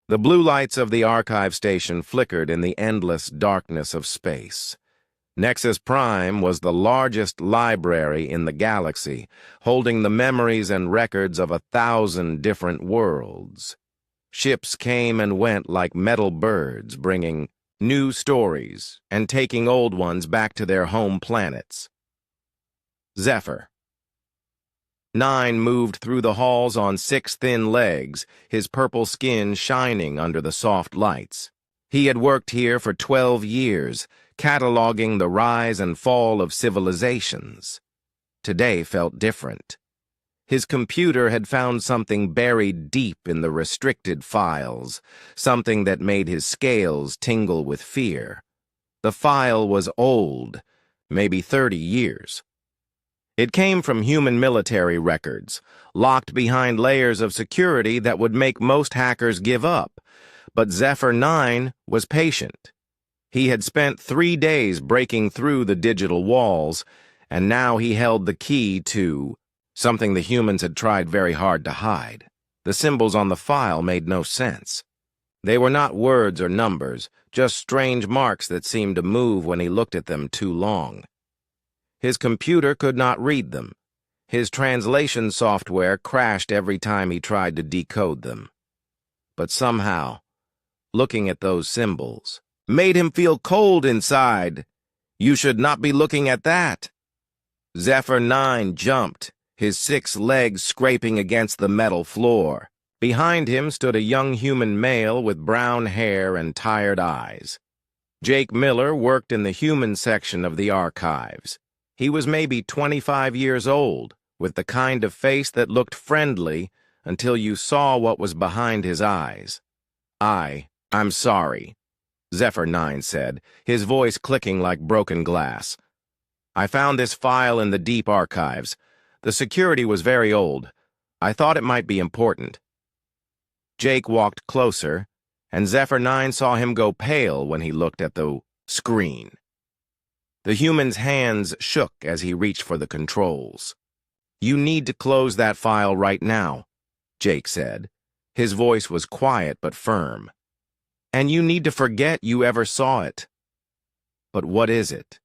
The blue lights of the archive station flickered in the endless darkness of space. Nexus Prime was the largest library in the galaxy, holding the memories and records of 1,000 different worlds. Ships came and went like metal birds, bringing new stories and taking old ones back to their home planets. Zephyr 9 moved through the halls on 6 thin legs, his purple skin shining under the soft lights. He had worked here for 12 years, cataloging the rise and fall of civilizations. Today felt different. His computer had found something buried deep in the restricted files, something that made his scales tingle with fear. The file was old, maybe 30 years. It came from human military records, locked behind layers of security that would make most hackers give up. But Zephyr 9 was patient. He had spent 3 days breaking through the digital walls, and now he held the key to something the humans had tried very hard to hide. The symbols on the file made no sense. They were not words or numbers, just strange marks that seemed to move when he looked at them too long. His computer could not read them. His translation software crashed every time he tried to decode them. But somehow, looking at those symbols made him feel cold inside. You should not be looking at that. Zephyr 9 jumped, his 6 legs scraping against the metal floor. Behind him stood a young human male with brown hair and tired eyes. Jake Miller worked in the human section of the archives. He was maybe 25 years old, with the kind of face that looked friendly until you saw what was behind his eyes. I'm sorry, Zephyr 9 said, his voice clicking like broken glass. I found this file in the deep archives. The security was very old. I thought it might be important. Jake walked closer, and Zephyr 9 saw him go pale when he looked at the screen. The human's hands shook as he reached for the controls. You need to close that file right now, Jake said. His voice was quiet but firm. And you need to forget you ever saw it. But what is it?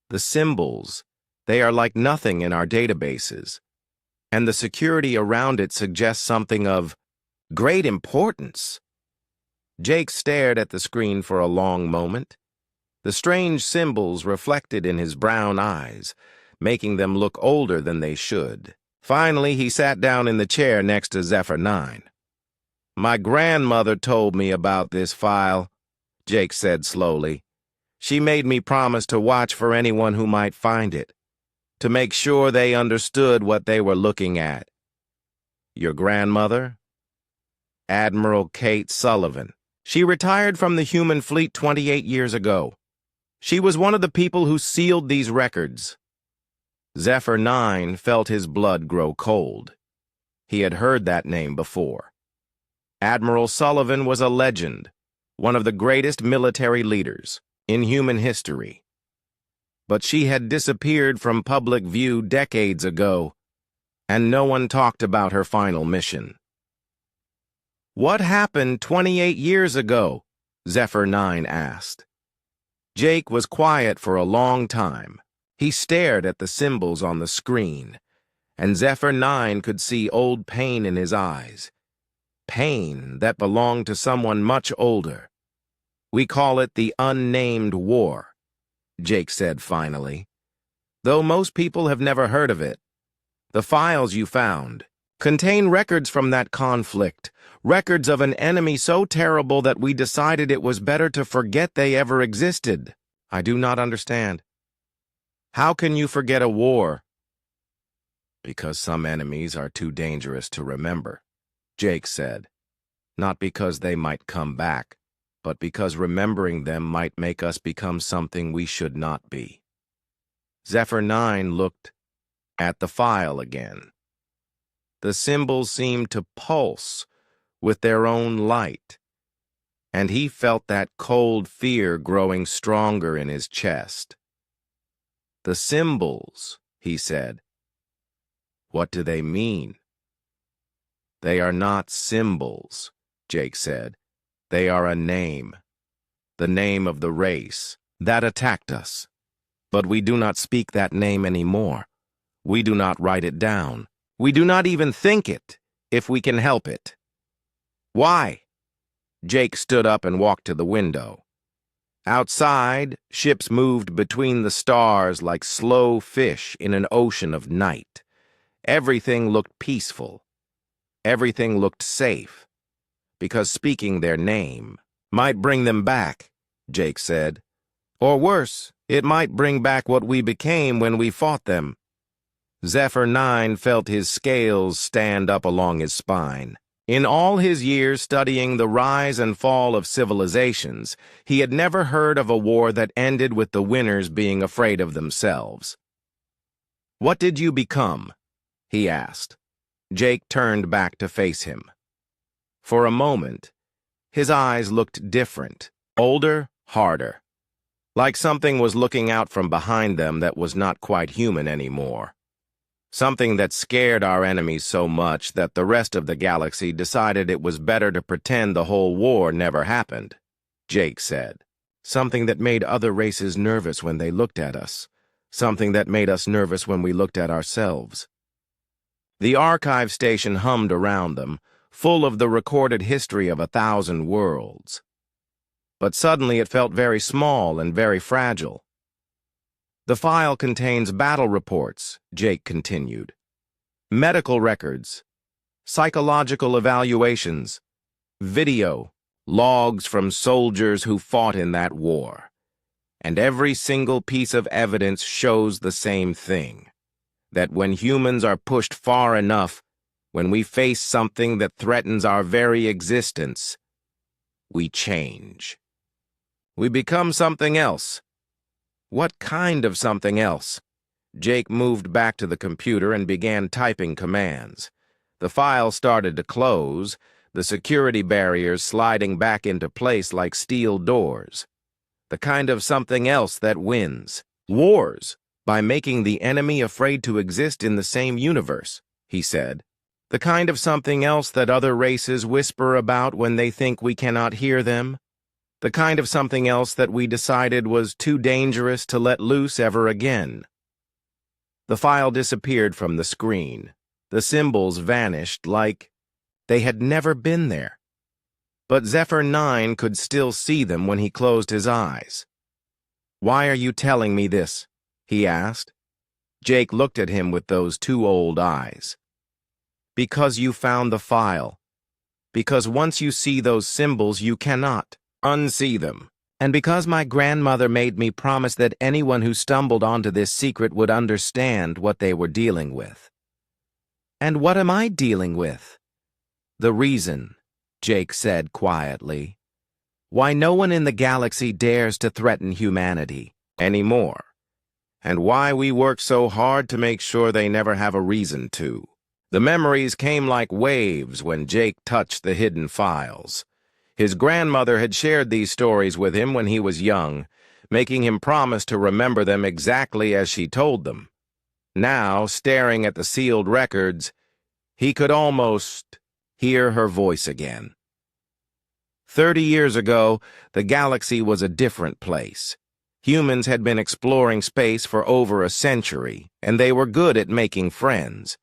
The symbols, they are like nothing in our databases. And the security around it suggests something of great importance. Jake stared at the screen for a long moment. The strange symbols reflected in his brown eyes, making them look older than they should. Finally, he sat down in the chair next to Zephyr 9. My grandmother told me about this file, Jake said slowly. She made me promise to watch for anyone who might find it, to make sure they understood what they were looking at. Your grandmother? Admiral Kate Sullivan. She retired from the human fleet 28 years ago. She was one of the people who sealed these records. Zephyr 9 felt his blood grow cold. He had heard that name before. Admiral Sullivan was a legend, one of the greatest military leaders in human history. But she had disappeared from public view decades ago, and no one talked about her final mission. What happened 28 years ago? Zephyr 9 asked. Jake was quiet for a long time. He stared at the symbols on the screen, and Zephyr 9 could see old pain in his eyes. Pain that belonged to someone much older. We call it the unnamed war, Jake said finally. Though most people have never heard of it. The files you found contain records from that conflict, records of an enemy so terrible that we decided it was better to forget they ever existed. I do not understand. How can you forget a war? Because some enemies are too dangerous to remember, Jake said. Not because they might come back, but because remembering them might make us become something we should not be. Zephyr 9 looked at the file again. The symbols seemed to pulse with their own light, and he felt that cold fear growing stronger in his chest. The symbols, he said. What do they mean? They are not symbols, Jake said. They are a name, the name of the race that attacked us. But we do not speak that name anymore. We do not write it down. We do not even think it, if we can help it. Why? Jake stood up and walked to the window. Outside, ships moved between the stars like slow fish in an ocean of night. Everything looked peaceful. Everything looked safe. Because speaking their name might bring them back, Jake said. Or worse, it might bring back what we became when we fought them. Zephyr 9 felt his scales stand up along his spine. In all his years studying the rise and fall of civilizations, he had never heard of a war that ended with the winners being afraid of themselves. "What did you become?" he asked. Jake turned back to face him. For a moment, his eyes looked different, older, harder. Like something was looking out from behind them that was not quite human anymore. Something that scared our enemies so much that the rest of the galaxy decided it was better to pretend the whole war never happened, Jake said. Something that made other races nervous when they looked at us. Something that made us nervous when we looked at ourselves. The archive station hummed around them, full of the recorded history of 1,000 worlds. But suddenly it felt very small and very fragile. "The file contains battle reports," Jake continued. "Medical records, psychological evaluations, video, logs from soldiers who fought in that war. And every single piece of evidence shows the same thing, that when humans are pushed far enough, when we face something that threatens our very existence, we change. We become something else." "What kind of something else?" Jake moved back to the computer and began typing commands. The file started to close, the security barriers sliding back into place like steel doors. "The kind of something else that wins. Wars, by making the enemy afraid to exist in the same universe," he said. "The kind of something else that other races whisper about when they think we cannot hear them. The kind of something else that we decided was too dangerous to let loose ever again." The file disappeared from the screen. The symbols vanished like they had never been there. But Zephyr 9 could still see them when he closed his eyes. "Why are you telling me this?" he asked. Jake looked at him with those two old eyes. "Because you found the file. Because once you see those symbols, you cannot unsee them. And because my grandmother made me promise that anyone who stumbled onto this secret would understand what they were dealing with." "And what am I dealing with?" "The reason," Jake said quietly, "why no one in the galaxy dares to threaten humanity anymore, and why we work so hard to make sure they never have a reason to." The memories came like waves when Jake touched the hidden files. His grandmother had shared these stories with him when he was young, making him promise to remember them exactly as she told them. Now, staring at the sealed records, he could almost hear her voice again. 30 years ago, the galaxy was a different place. Humans had been exploring space for over a century, and they were good at making friends.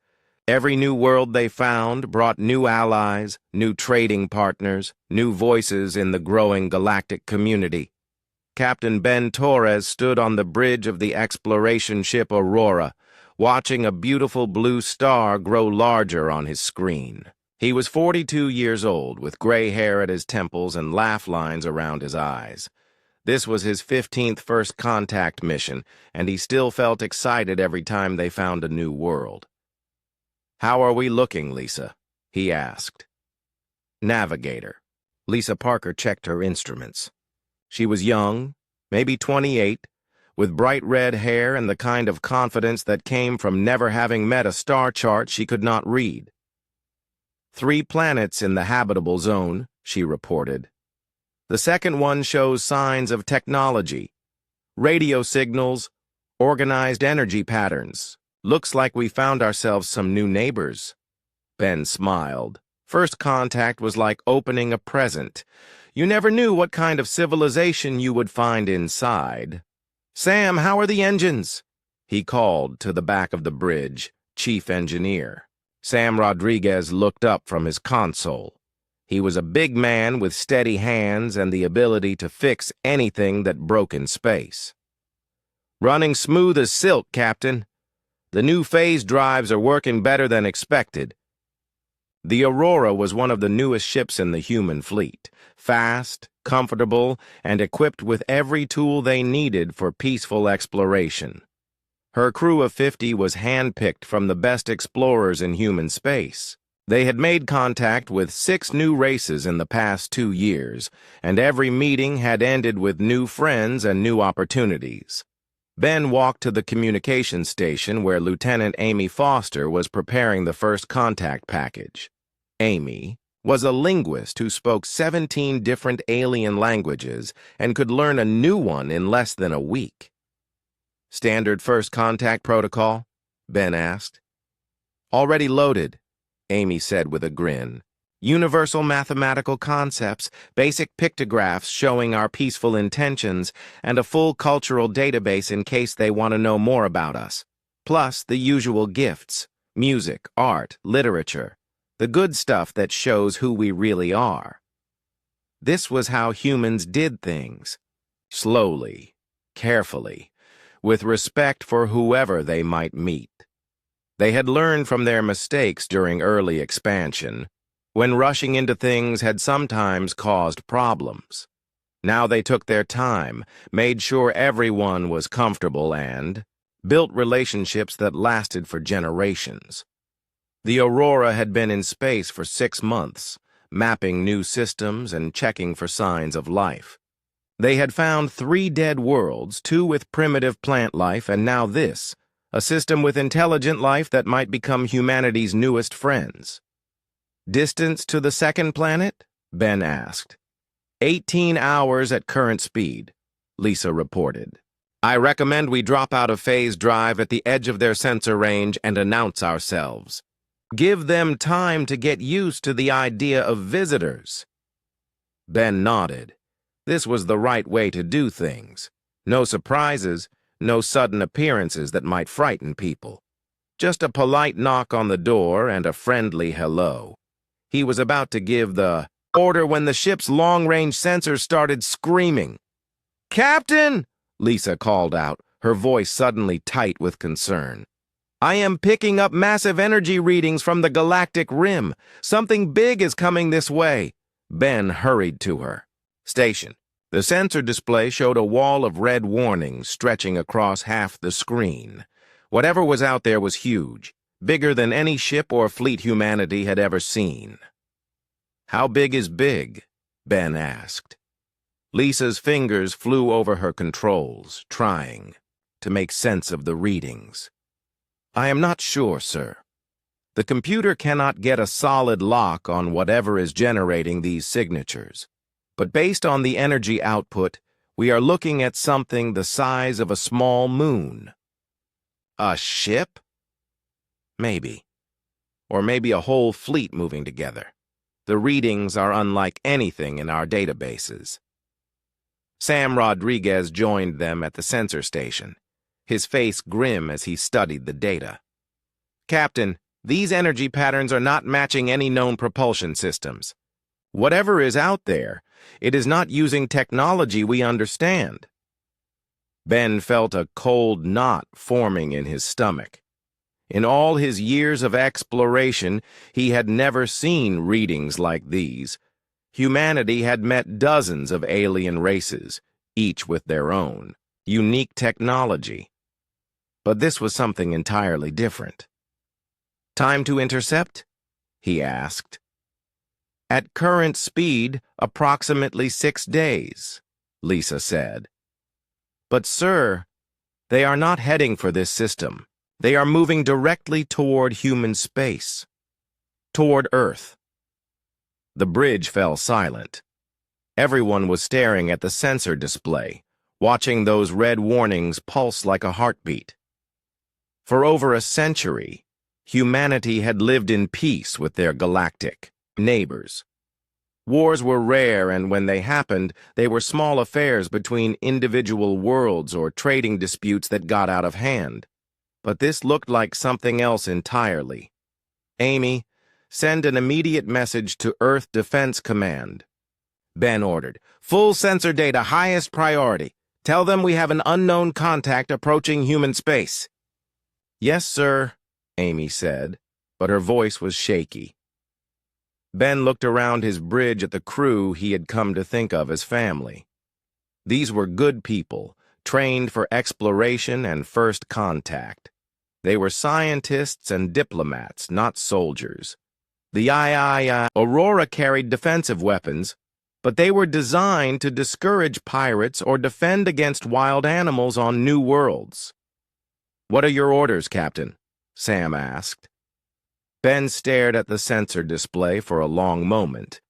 Every new world they found brought new allies, new trading partners, new voices in the growing galactic community. Captain Ben Torres stood on the bridge of the exploration ship Aurora, watching a beautiful blue star grow larger on his screen. He was 42 years old, with gray hair at his temples and laugh lines around his eyes. This was his 15th first contact mission, and he still felt excited every time they found a new world. "How are we looking, Lisa?" he asked. "Navigator." Lisa Parker checked her instruments. She was young, maybe 28, with bright red hair and the kind of confidence that came from never having met a star chart she could not read. 3 planets in the habitable zone, she reported. The second one shows signs of technology, radio signals, organized energy patterns. Looks like we found ourselves some new neighbors. Ben smiled. First contact was like opening a present. You never knew what kind of civilization you would find inside. "Sam, how are the engines?" he called to the back of the bridge, chief engineer. Sam Rodriguez looked up from his console. He was a big man with steady hands and the ability to fix anything that broke in space. "Running smooth as silk, Captain. The new phase drives are working better than expected." The Aurora was one of the newest ships in the human fleet, fast, comfortable, and equipped with every tool they needed for peaceful exploration. Her crew of 50 was handpicked from the best explorers in human space. They had made contact with 6 new races in the past 2 years, and every meeting had ended with new friends and new opportunities. Ben walked to the communication station where Lieutenant Amy Foster was preparing the first contact package. Amy was a linguist who spoke 17 different alien languages and could learn a new one in less than a week. "Standard first contact protocol?" Ben asked. "Already loaded," Amy said with a grin. "Universal mathematical concepts, basic pictographs showing our peaceful intentions, and a full cultural database in case they want to know more about us. Plus the usual gifts, music, art, literature, the good stuff that shows who we really are." This was how humans did things. Slowly, carefully, with respect for whoever they might meet. They had learned from their mistakes during early expansion, when rushing into things had sometimes caused problems. Now they took their time, made sure everyone was comfortable, and built relationships that lasted for generations. The Aurora had been in space for 6 months, mapping new systems and checking for signs of life. They had found 3 dead worlds, 2 with primitive plant life, and now this, a system with intelligent life that might become humanity's newest friends. "Distance to the second planet?" Ben asked. 18 hours at current speed, Lisa reported. "I recommend we drop out of phase drive at the edge of their sensor range and announce ourselves. Give them time to get used to the idea of visitors." Ben nodded. This was the right way to do things. No surprises, no sudden appearances that might frighten people. Just a polite knock on the door and a friendly hello. He was about to give the order when the ship's long-range sensors started screaming. "Captain!" Lisa called out, her voice suddenly tight with concern. "I am picking up massive energy readings from the galactic rim. Something big is coming this way." Ben hurried to her. "Station." The sensor display showed a wall of red warnings stretching across half the screen. Whatever was out there was huge, bigger than any ship or fleet humanity had ever seen. "How big is big?" Ben asked. Lisa's fingers flew over her controls, trying to make sense of the readings. "I am not sure, sir. The computer cannot get a solid lock on whatever is generating these signatures. But based on the energy output, we are looking at something the size of a small moon." "A ship?" "Maybe. Or maybe a whole fleet moving together. The readings are unlike anything in our databases." Sam Rodriguez joined them at the sensor station, his face grim as he studied the data. "Captain, these energy patterns are not matching any known propulsion systems. Whatever is out there, it is not using technology we understand." Ben felt a cold knot forming in his stomach. In all his years of exploration, he had never seen readings like these. Humanity had met dozens of alien races, each with their own unique technology. But this was something entirely different. "Time to intercept?" he asked. "At current speed, approximately 6 days, Lisa said. "But, sir, they are not heading for this system. They are moving directly toward human space. Toward Earth." The bridge fell silent. Everyone was staring at the sensor display, watching those red warnings pulse like a heartbeat. For over a century, humanity had lived in peace with their galactic neighbors. Wars were rare, and when they happened, they were small affairs between individual worlds or trading disputes that got out of hand. But this looked like something else entirely. Amy, send an immediate message to Earth Defense Command. Ben ordered. Full sensor data, highest priority. Tell them we have an unknown contact approaching human space. Yes, sir, Amy said, but her voice was shaky. Ben looked around his bridge at the crew he had come to think of as family. These were good people, trained for exploration and first contact. They were scientists and diplomats, not soldiers. The Aurora carried defensive weapons, but they were designed to discourage pirates or defend against wild animals on new worlds. What are your orders, Captain? Sam asked. Ben stared at the sensor display for a long moment.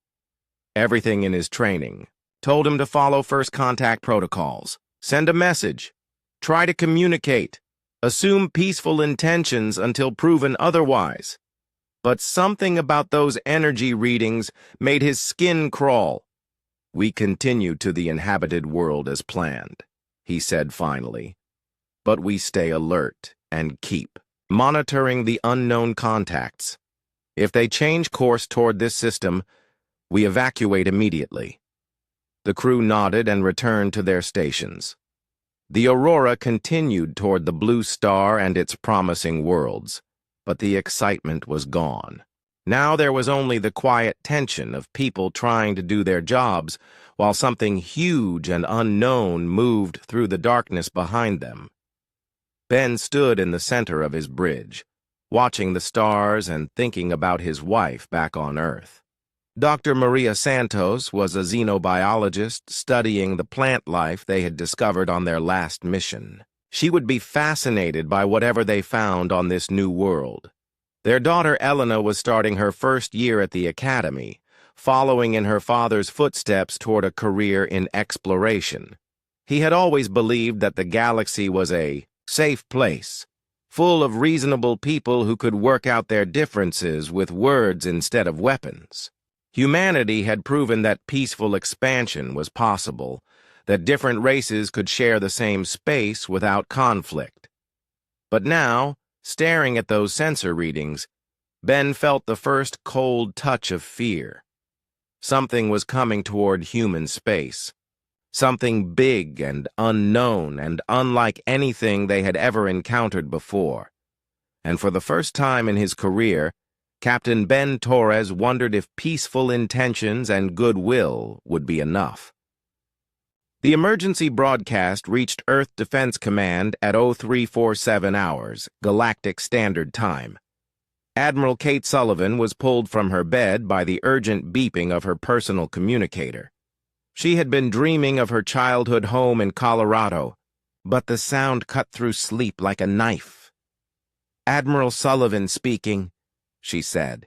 Everything in his training. Told him to follow first contact protocols. Send a message. Try to communicate. Assume peaceful intentions until proven otherwise. But something about those energy readings made his skin crawl. We continue to the inhabited world as planned, he said finally. But we stay alert and keep monitoring the unknown contacts. If they change course toward this system, we evacuate immediately. The crew nodded and returned to their stations. The Aurora continued toward the blue star and its promising worlds, but the excitement was gone. Now there was only the quiet tension of people trying to do their jobs while something huge and unknown moved through the darkness behind them. Ben stood in the center of his bridge, watching the stars and thinking about his wife back on Earth. Dr. Maria Santos was a xenobiologist studying the plant life they had discovered on their last mission. She would be fascinated by whatever they found on this new world. Their daughter Elena was starting her first year at the academy, following in her father's footsteps toward a career in exploration. He had always believed that the galaxy was a safe place, full of reasonable people who could work out their differences with words instead of weapons. Humanity had proven that peaceful expansion was possible, that different races could share the same space without conflict. But now, staring at those sensor readings, Ben felt the first cold touch of fear. Something was coming toward human space. Something big and unknown and unlike anything they had ever encountered before. And for the first time in his career, Captain Ben Torres wondered if peaceful intentions and goodwill would be enough. The emergency broadcast reached Earth Defense Command at 0347 hours, Galactic Standard Time. Admiral Kate Sullivan was pulled from her bed by the urgent beeping of her personal communicator. She had been dreaming of her childhood home in Colorado, but the sound cut through sleep like a knife. Admiral Sullivan speaking, she said,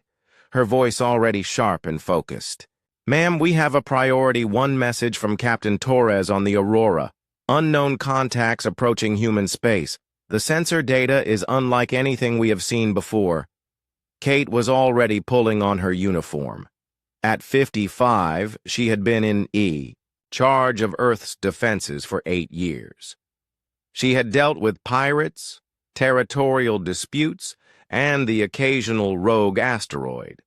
her voice already sharp and focused. Ma'am, we have a priority 1 message from Captain Torres on the Aurora. Unknown contacts approaching human space. The sensor data is unlike anything we have seen before. Kate was already pulling on her uniform. At 55, she had been in charge of Earth's defenses for 8 years. She had dealt with pirates, territorial disputes, and the occasional rogue asteroid.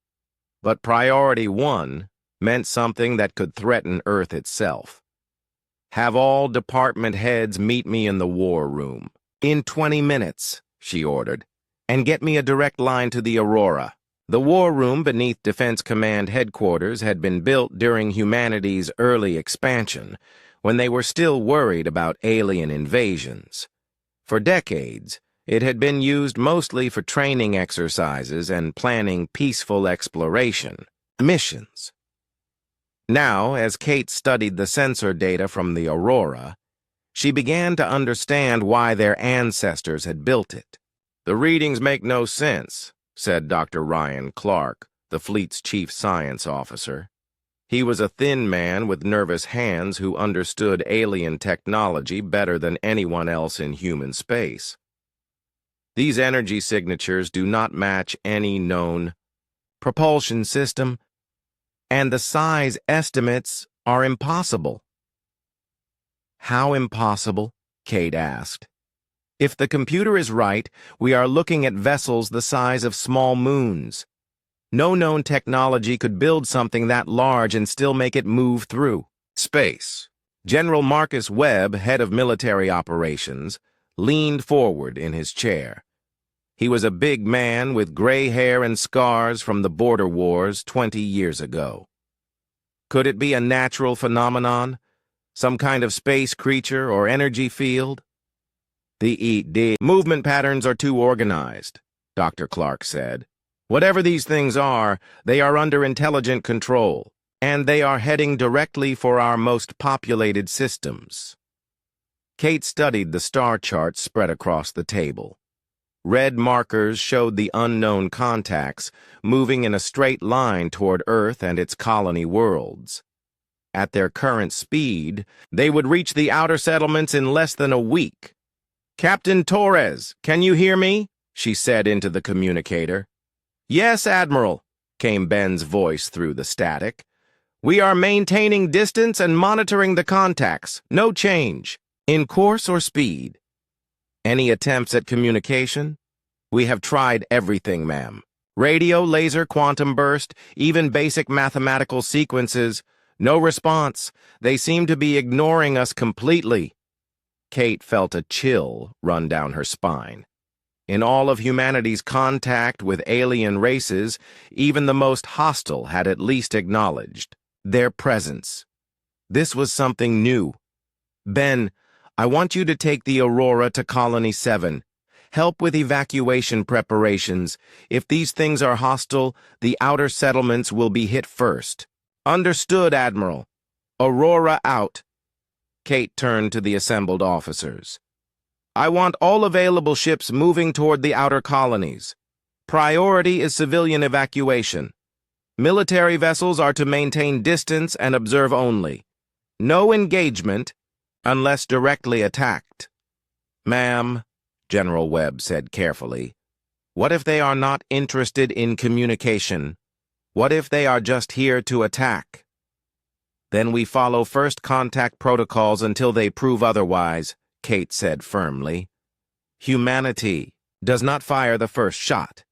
But priority 1 meant something that could threaten Earth itself. Have all department heads meet me in the war room. In 20 minutes, she ordered, and get me a direct line to the Aurora. The war room beneath Defense Command headquarters had been built during humanity's early expansion, when they were still worried about alien invasions. For decades, it had been used mostly for training exercises and planning peaceful exploration missions. Now, as Kate studied the sensor data from the Aurora, she began to understand why their ancestors had built it. The readings make no sense, said Dr. Ryan Clark, the fleet's chief science officer. He was a thin man with nervous hands who understood alien technology better than anyone else in human space. These energy signatures do not match any known propulsion system. and the size estimates are impossible." "How impossible?" Kate asked. "If the computer is right, we are looking at vessels the size of small moons. No known technology could build something that large and still make it move through space." General Marcus Webb, head of military operations, leaned forward in his chair. He was a big man with gray hair and scars from the border wars 20 years ago. Could it be a natural phenomenon? Some kind of space creature or energy field? "The ED movement patterns are too organized," Dr. Clark said. "Whatever these things are, they are under intelligent control, and they are heading directly for our most populated systems." Kate studied the star charts spread across the table. Red markers showed the unknown contacts moving in a straight line toward Earth and its colony worlds. At their current speed, they would reach the outer settlements in less than a week. "Captain Torres, can you hear me?" she said into the communicator. "Yes, Admiral," came Ben's voice through the static. "We are maintaining distance and monitoring the contacts. No change. In course or speed?" "Any attempts at communication?" "We have tried everything, ma'am. Radio, laser, quantum burst, even basic mathematical sequences. No response. They seem to be ignoring us completely." Kate felt a chill run down her spine. In all of humanity's contact with alien races, even the most hostile had at least acknowledged their presence. This was something new. "Ben, I want you to take the Aurora to Colony 7. Help with evacuation preparations. If these things are hostile, the outer settlements will be hit first." "Understood, Admiral. Aurora out." Kate turned to the assembled officers. "I want all available ships moving toward the outer colonies. Priority is civilian evacuation. Military vessels are to maintain distance and observe only. No engagement unless directly attacked." "Ma'am," General Webb said carefully, "what if they are not interested in communication? What if they are just here to attack?" "Then we follow first contact protocols until they prove otherwise," Kate said firmly. "Humanity does not fire the first shot."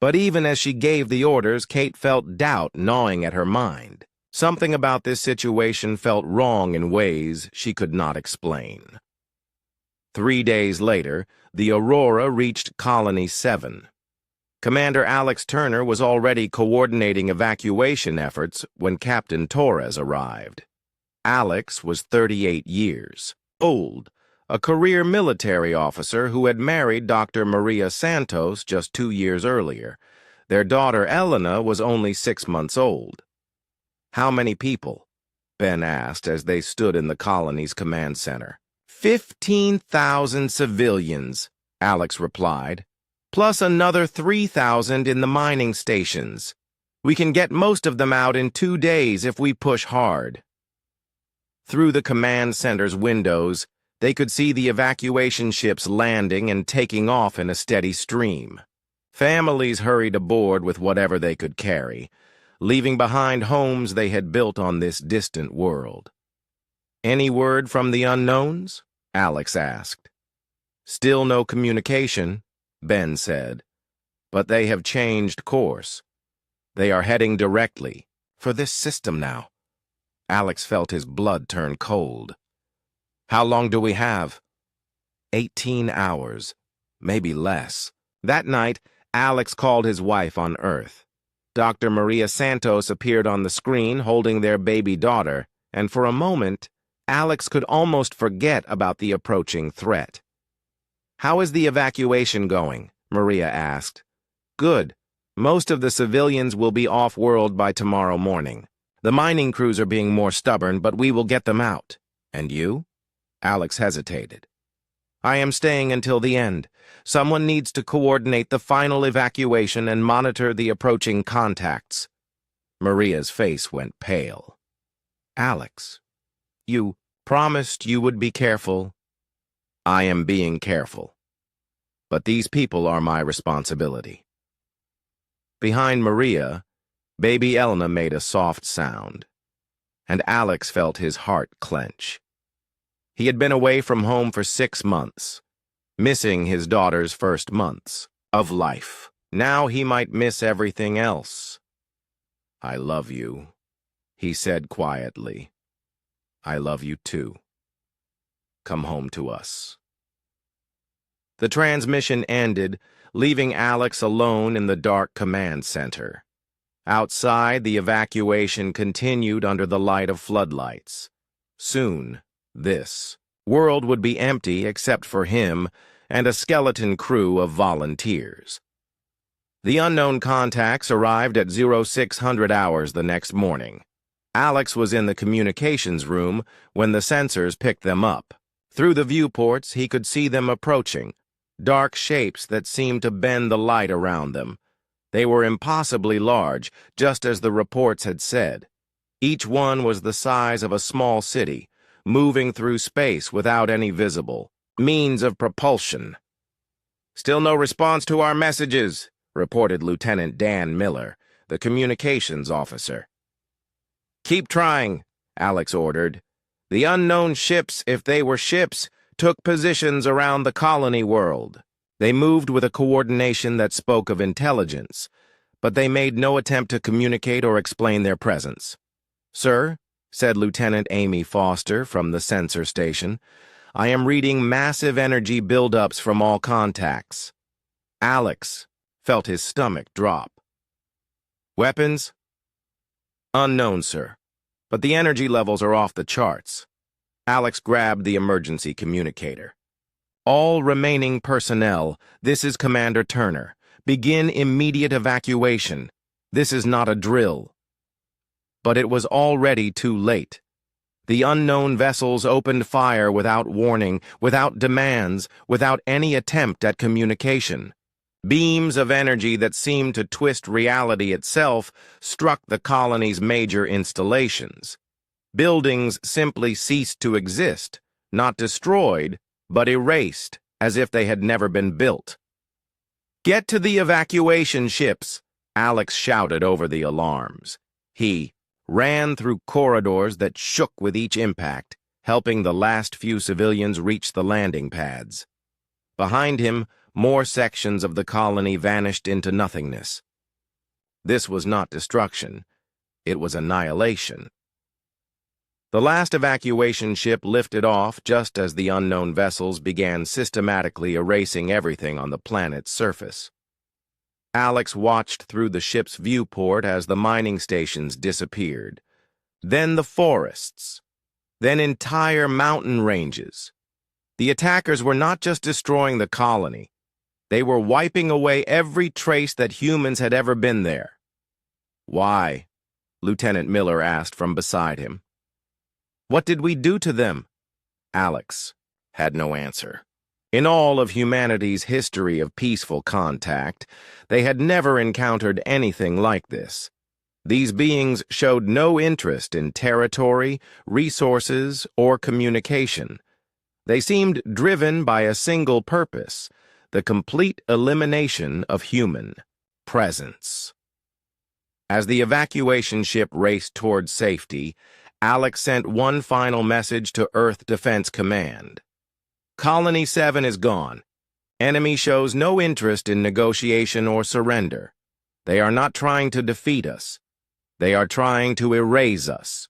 But even as she gave the orders, Kate felt doubt gnawing at her mind. Something about this situation felt wrong in ways she could not explain. 3 days later, the Aurora reached Colony 7. Commander Alex Turner was already coordinating evacuation efforts when Captain Torres arrived. Alex was 38 years old, a career military officer who had married Dr. Maria Santos just 2 years earlier. Their daughter Elena was only 6 months old. "How many people?" Ben asked as they stood in the colony's command center. 15,000 civilians, Alex replied, plus another 3,000 in the mining stations. We can get most of them out in 2 days if we push hard. Through the command center's windows, they could see the evacuation ships landing and taking off in a steady stream. Families hurried aboard with whatever they could carry, leaving behind homes they had built on this distant world. "Any word from the unknowns?" Alex asked. "Still no communication," Ben said. "But they have changed course. They are heading directly for this system now." Alex felt his blood turn cold. "How long do we have?" 18 hours, maybe less. That night, Alex called his wife on Earth. Dr. Maria Santos appeared on the screen holding their baby daughter, and for a moment, Alex could almost forget about the approaching threat. "How is the evacuation going?" Maria asked. "Good. Most of the civilians will be off-world by tomorrow morning. The mining crews are being more stubborn, but we will get them out." "And you?" Alex hesitated. "I am staying until the end. Someone needs to coordinate the final evacuation and monitor the approaching contacts." Maria's face went pale. "Alex, you promised you would be careful." "I am being careful. But these people are my responsibility." Behind Maria, Baby Elena made a soft sound, and Alex felt his heart clench. He had been away from home for 6 months, missing his daughter's first months of life. Now he might miss everything else. "I love you," he said quietly. "I love you too. Come home to us." The transmission ended, leaving Alex alone in the dark command center. Outside, the evacuation continued under the light of floodlights. Soon, this world would be empty except for him and a skeleton crew of volunteers. The unknown contacts arrived at 0600 hours the next morning. Alex was in the communications room when the sensors picked them up. Through the viewports, he could see them approaching, dark shapes that seemed to bend the light around them. They were impossibly large, just as the reports had said. Each one was the size of a small city, moving through space without any visible means of propulsion. "Still no response to our messages," reported Lieutenant Dan Miller, the communications officer. "Keep trying," Alex ordered. "The unknown ships, if they were ships, took positions around the colony world." They moved with a coordination that spoke of intelligence, but they made no attempt to communicate or explain their presence. "Sir," said Lieutenant Amy Foster from the sensor station, "I am reading massive energy buildups from all contacts." Alex felt his stomach drop. "Weapons?" "Unknown, sir, but the energy levels are off the charts." Alex grabbed the emergency communicator. "All remaining personnel, this is Commander Turner. Begin immediate evacuation. This is not a drill." But it was already too late. The unknown vessels opened fire without warning, without demands, without any attempt at communication. Beams of energy that seemed to twist reality itself struck the colony's major installations. Buildings simply ceased to exist, not destroyed, but erased, as if they had never been built. "Get to the evacuation ships," Alex shouted over the alarms. He ran through corridors that shook with each impact, helping the last few civilians reach the landing pads. Behind him, more sections of the colony vanished into nothingness. This was not destruction. It was annihilation. The last evacuation ship lifted off just as the unknown vessels began systematically erasing everything on the planet's surface. Alex watched through the ship's viewport as the mining stations disappeared. Then the forests. Then entire mountain ranges. The attackers were not just destroying the colony. They were wiping away every trace that humans had ever been there. "Why?" Lieutenant Miller asked from beside him. "What did we do to them?" Alex had no answer. In all of humanity's history of peaceful contact, they had never encountered anything like this. These beings showed no interest in territory, resources, or communication. They seemed driven by a single purpose: the complete elimination of human presence. As the evacuation ship raced toward safety, Alex sent one final message to Earth Defense Command. "Colony 7 is gone. Enemy shows no interest in negotiation or surrender. They are not trying to defeat us. They are trying to erase us."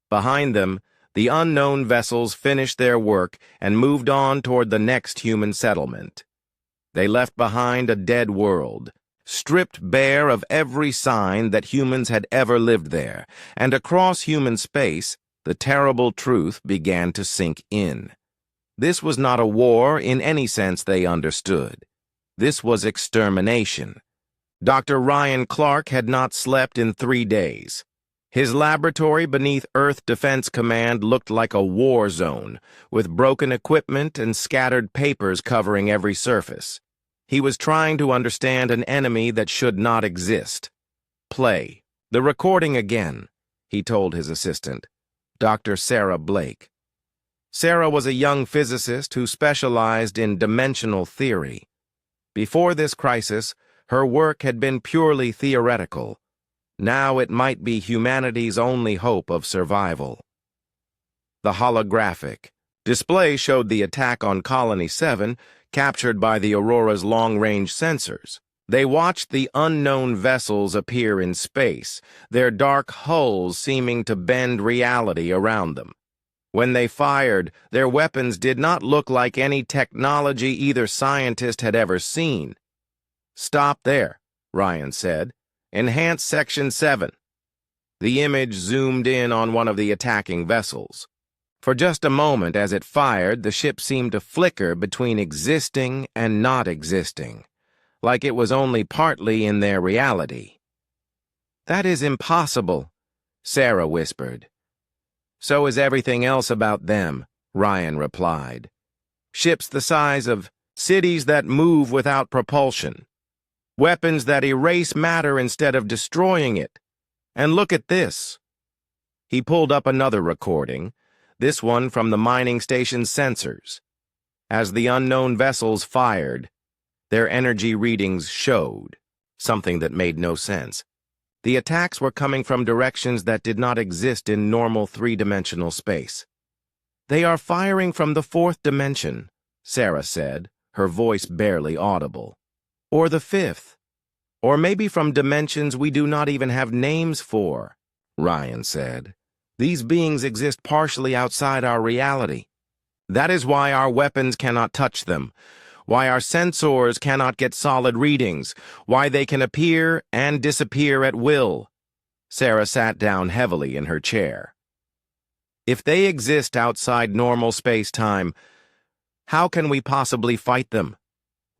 Behind them, the unknown vessels finished their work and moved on toward the next human settlement. They left behind a dead world, stripped bare of every sign that humans had ever lived there, and across human space, the terrible truth began to sink in. This was not a war in any sense they understood. This was extermination. Dr. Ryan Clark had not slept in 3 days. His laboratory beneath Earth Defense Command looked like a war zone, with broken equipment and scattered papers covering every surface. He was trying to understand an enemy that should not exist. "Play the recording again," he told his assistant, Dr. Sarah Blake. Sarah was a young physicist who specialized in dimensional theory. Before this crisis, her work had been purely theoretical. Now it might be humanity's only hope of survival. The holographic display showed the attack on Colony 7, captured by the Aurora's long-range sensors. They watched the unknown vessels appear in space, their dark hulls seeming to bend reality around them. When they fired, their weapons did not look like any technology either scientist had ever seen. "Stop there," Ryan said. "Enhance Section 7. The image zoomed in on one of the attacking vessels. For just a moment as it fired, the ship seemed to flicker between existing and not existing, like it was only partly in their reality. "That is impossible," Sarah whispered. "So is everything else about them," Ryan replied. "Ships the size of cities that move without propulsion. Weapons that erase matter instead of destroying it. And look at this." He pulled up another recording, this one from the mining station's sensors. As the unknown vessels fired, their energy readings showed something that made no sense. The attacks were coming from directions that did not exist in normal three-dimensional space. "They are firing from the fourth dimension," Sarah said, her voice barely audible. "Or the fifth. Or maybe from dimensions we do not even have names for," Ryan said. "These beings exist partially outside our reality. That is why our weapons cannot touch them, why our sensors cannot get solid readings, why they can appear and disappear at will." Sarah sat down heavily in her chair. "If they exist outside normal space-time, how can we possibly fight them?"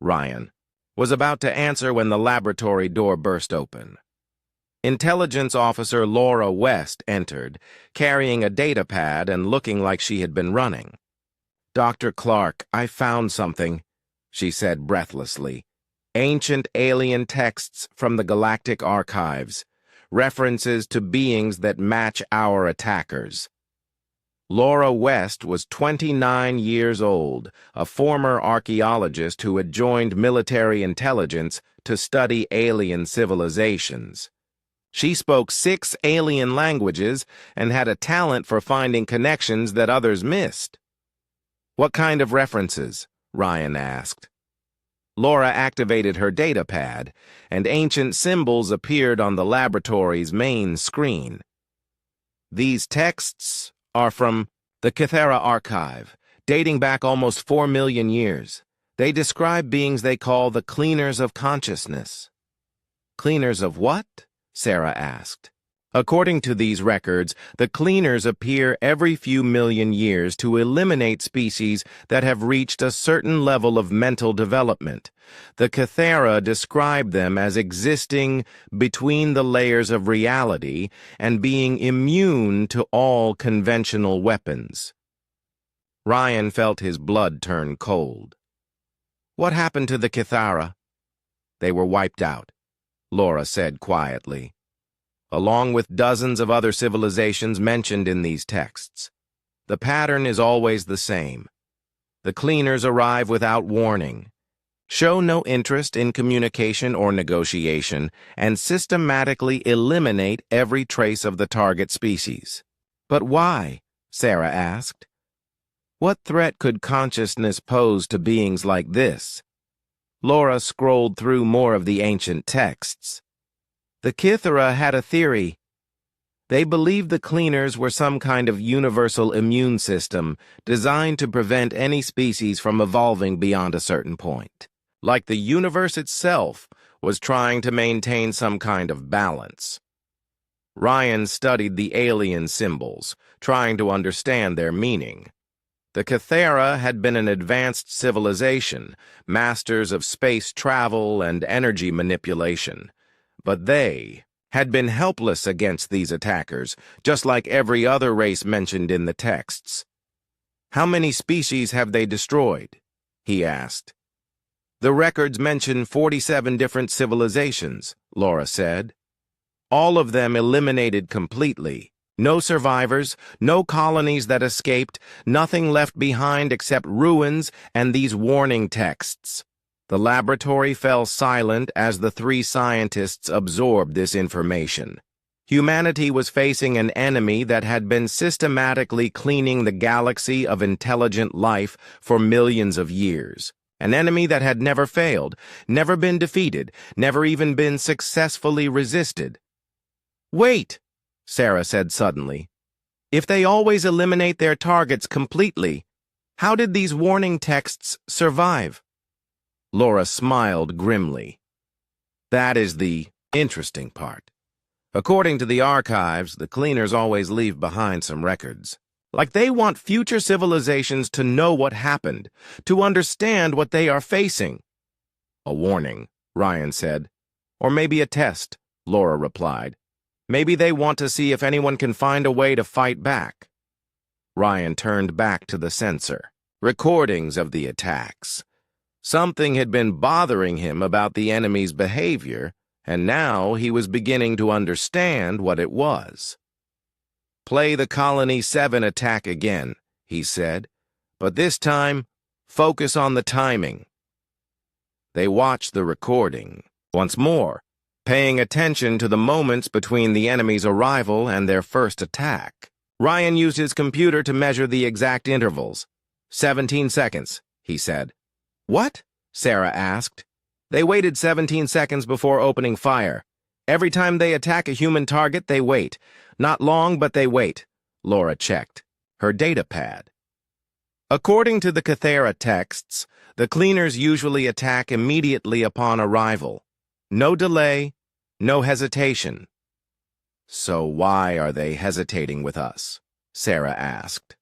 Ryan was about to answer when the laboratory door burst open. Intelligence Officer Laura West entered, carrying a data pad and looking like she had been running. "Dr. Clark, I found something," she said breathlessly. "Ancient alien texts from the Galactic archives, references to beings that match our attackers." Laura West was 29 years old, a former archaeologist who had joined military intelligence to study alien civilizations. She spoke 6 alien languages and had a talent for finding connections that others missed. "What kind of references?" Ryan asked. Laura activated her data pad, and ancient symbols appeared on the laboratory's main screen. "These texts are from the Kythera archive, dating back almost 4 million years. They describe beings they call the Cleaners of Consciousness." "Cleaners of what?" Sarah asked. "According to these records, the Cleaners appear every few million years to eliminate species that have reached a certain level of mental development. The Kythera describe them as existing between the layers of reality and being immune to all conventional weapons." Ryan felt his blood turn cold. "What happened to the Kythera?" "They were wiped out," Laura said quietly, "along with dozens of other civilizations mentioned in these texts. The pattern is always the same. The Cleaners arrive without warning, show no interest in communication or negotiation, and systematically eliminate every trace of the target species." "But why?" Sarah asked. "What threat could consciousness pose to beings like this?" Laura scrolled through more of the ancient texts. "The Kythera had a theory. They believed the Cleaners were some kind of universal immune system designed to prevent any species from evolving beyond a certain point. Like the universe itself was trying to maintain some kind of balance." Ryan studied the alien symbols, trying to understand their meaning. The Kythera had been an advanced civilization, masters of space travel and energy manipulation. But they had been helpless against these attackers, just like every other race mentioned in the texts. "How many species have they destroyed?" he asked. "The records mention 47 different civilizations," Laura said. "All of them eliminated completely. No survivors, no colonies that escaped, nothing left behind except ruins and these warning texts." The laboratory fell silent as the 3 scientists absorbed this information. Humanity was facing an enemy that had been systematically cleaning the galaxy of intelligent life for millions of years. An enemy that had never failed, never been defeated, never even been successfully resisted. "Wait," Sarah said suddenly. "If they always eliminate their targets completely, how did these warning texts survive?" Laura smiled grimly. "That is the interesting part. According to the archives, the cleaners always leave behind some records. Like they want future civilizations to know what happened, to understand what they are facing." "A warning," Ryan said. "Or maybe a test," Laura replied. "Maybe they want to see if anyone can find a way to fight back." Ryan turned back to the sensor. Recordings of the attacks. Something had been bothering him about the enemy's behavior, and now he was beginning to understand what it was. "Play the Colony 7 attack again," he said, "but this time, focus on the timing." They watched the recording once more, paying attention to the moments between the enemy's arrival and their first attack. Ryan used his computer to measure the exact intervals. 17 seconds, he said. "What?" Sarah asked. "They waited 17 seconds before opening fire. Every time they attack a human target, they wait. Not long, but they wait," Laura checked her data pad. According to the Cathera texts, the cleaners usually attack immediately upon arrival. No delay, no hesitation. "So why are they hesitating with us?" Sarah asked.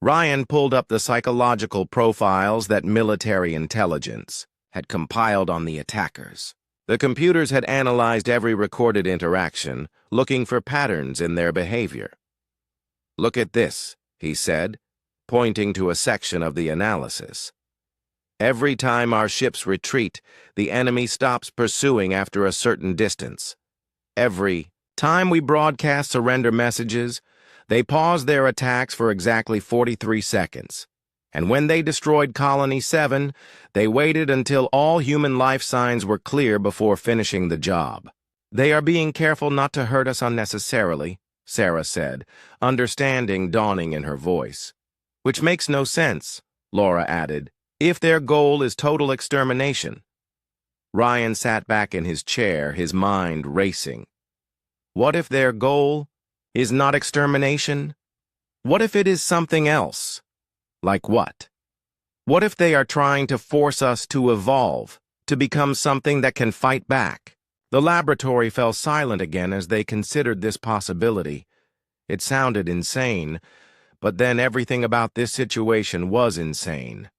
Ryan pulled up the psychological profiles that military intelligence had compiled on the attackers. The computers had analyzed every recorded interaction, looking for patterns in their behavior. "Look at this," he said, pointing to a section of the analysis. "Every time our ships retreat, the enemy stops pursuing after a certain distance. Every time we broadcast surrender messages, they pause their attacks for exactly 43 seconds. And when they destroyed Colony 7, they waited until all human life signs were clear before finishing the job. They are being careful not to hurt us unnecessarily," Sarah said, understanding dawning in her voice. "Which makes no sense," Laura added, "if their goal is total extermination." Ryan sat back in his chair, his mind racing. What if their goal is not extermination? What if it is something else? Like what? What if they are trying to force us to evolve, to become something that can fight back? The laboratory fell silent again as they considered this possibility. It sounded insane, but then everything about this situation was insane.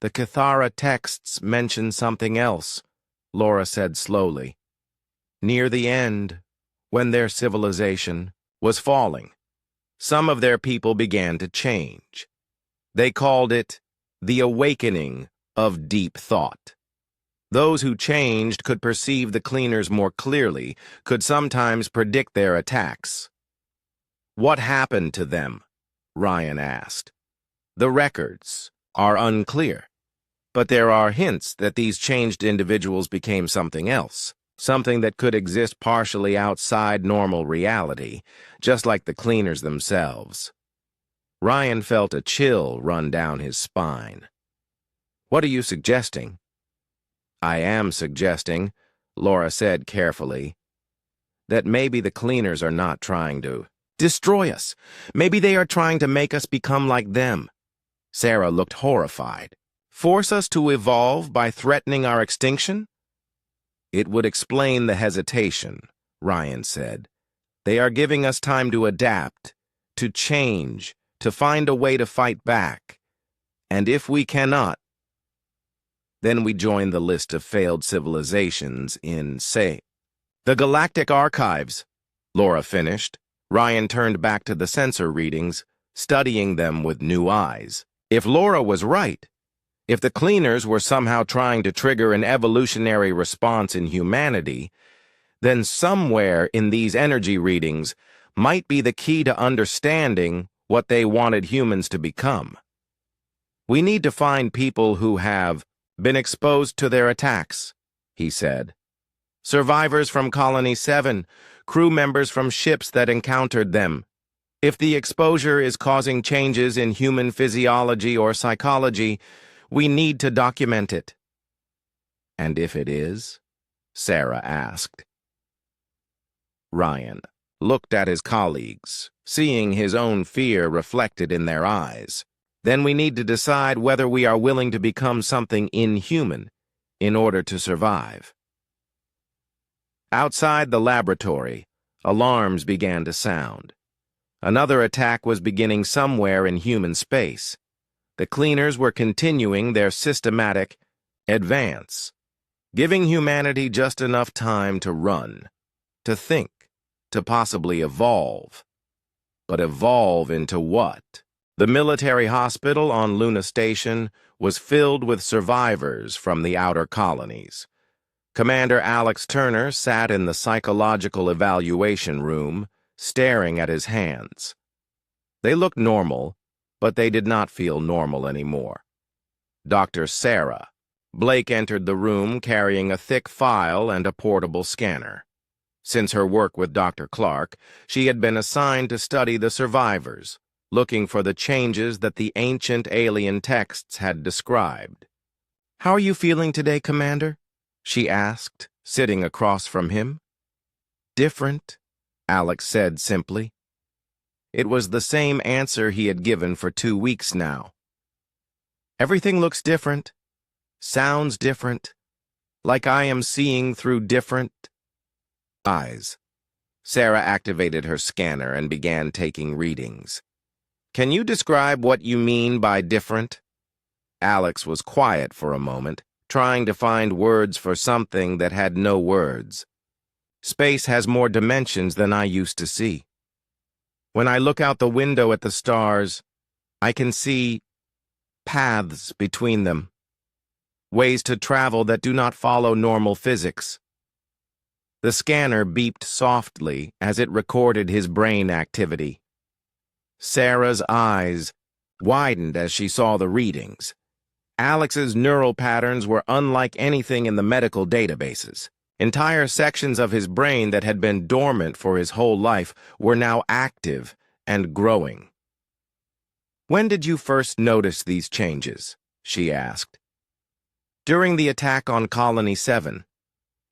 "The Cathara texts mention something else," Laura said slowly. "Near the end, when their civilization was falling, some of their people began to change. They called it the awakening of deep thought. Those who changed could perceive the cleaners more clearly, could sometimes predict their attacks." "What happened to them?" Ryan asked. "The records are unclear, but there are hints that these changed individuals became something else, something that could exist partially outside normal reality, just like the cleaners themselves." Ryan felt a chill run down his spine. "What are you suggesting?" "I am suggesting," Laura said carefully, "that maybe the cleaners are not trying to destroy us. Maybe they are trying to make us become like them." Sarah looked horrified. "Force us to evolve by threatening our extinction?" "It would explain the hesitation," Ryan said. "They are giving us time to adapt, to change, to find a way to fight back. And if we cannot, then we join the list of failed civilizations in, say, the Galactic Archives," Laura finished. Ryan turned back to the sensor readings, studying them with new eyes. If Laura was right, if the cleaners were somehow trying to trigger an evolutionary response in humanity, then somewhere in these energy readings might be the key to understanding what they wanted humans to become. "We need to find people who have been exposed to their attacks," he said. Survivors from Colony 7, crew members from ships that encountered them. If the exposure is causing changes in human physiology or psychology, we need to document it." "And if it is?" Sarah asked. Ryan looked at his colleagues, seeing his own fear reflected in their eyes. "Then we need to decide whether we are willing to become something inhuman in order to survive." Outside the laboratory, alarms began to sound. Another attack was beginning somewhere in human space. The cleaners were continuing their systematic advance, giving humanity just enough time to run, to think, to possibly evolve. But evolve into what? The military hospital on Luna Station was filled with survivors from the outer colonies. Commander Alex Turner sat in the psychological evaluation room, staring at his hands. They looked normal, but they did not feel normal anymore. Dr. Sarah Blake entered the room carrying a thick file and a portable scanner. Since her work with Dr. Clark, she had been assigned to study the survivors, looking for the changes that the ancient alien texts had described. "How are you feeling today, Commander?" she asked, sitting across from him. "Different," Alex said simply. It was the same answer he had given for 2 weeks now. "Everything looks different, sounds different, like I am seeing through different eyes." Sarah activated her scanner and began taking readings. "Can you describe what you mean by different?" Alex was quiet for a moment, trying to find words for something that had no words. "Space has more dimensions than I used to see. When I look out the window at the stars, I can see paths between them, ways to travel that do not follow normal physics." The scanner beeped softly as it recorded his brain activity. Sarah's eyes widened as she saw the readings. Alex's neural patterns were unlike anything in the medical databases. Entire sections of his brain that had been dormant for his whole life were now active and growing. "When did you first notice these changes?" she asked. "During the attack on Colony 7.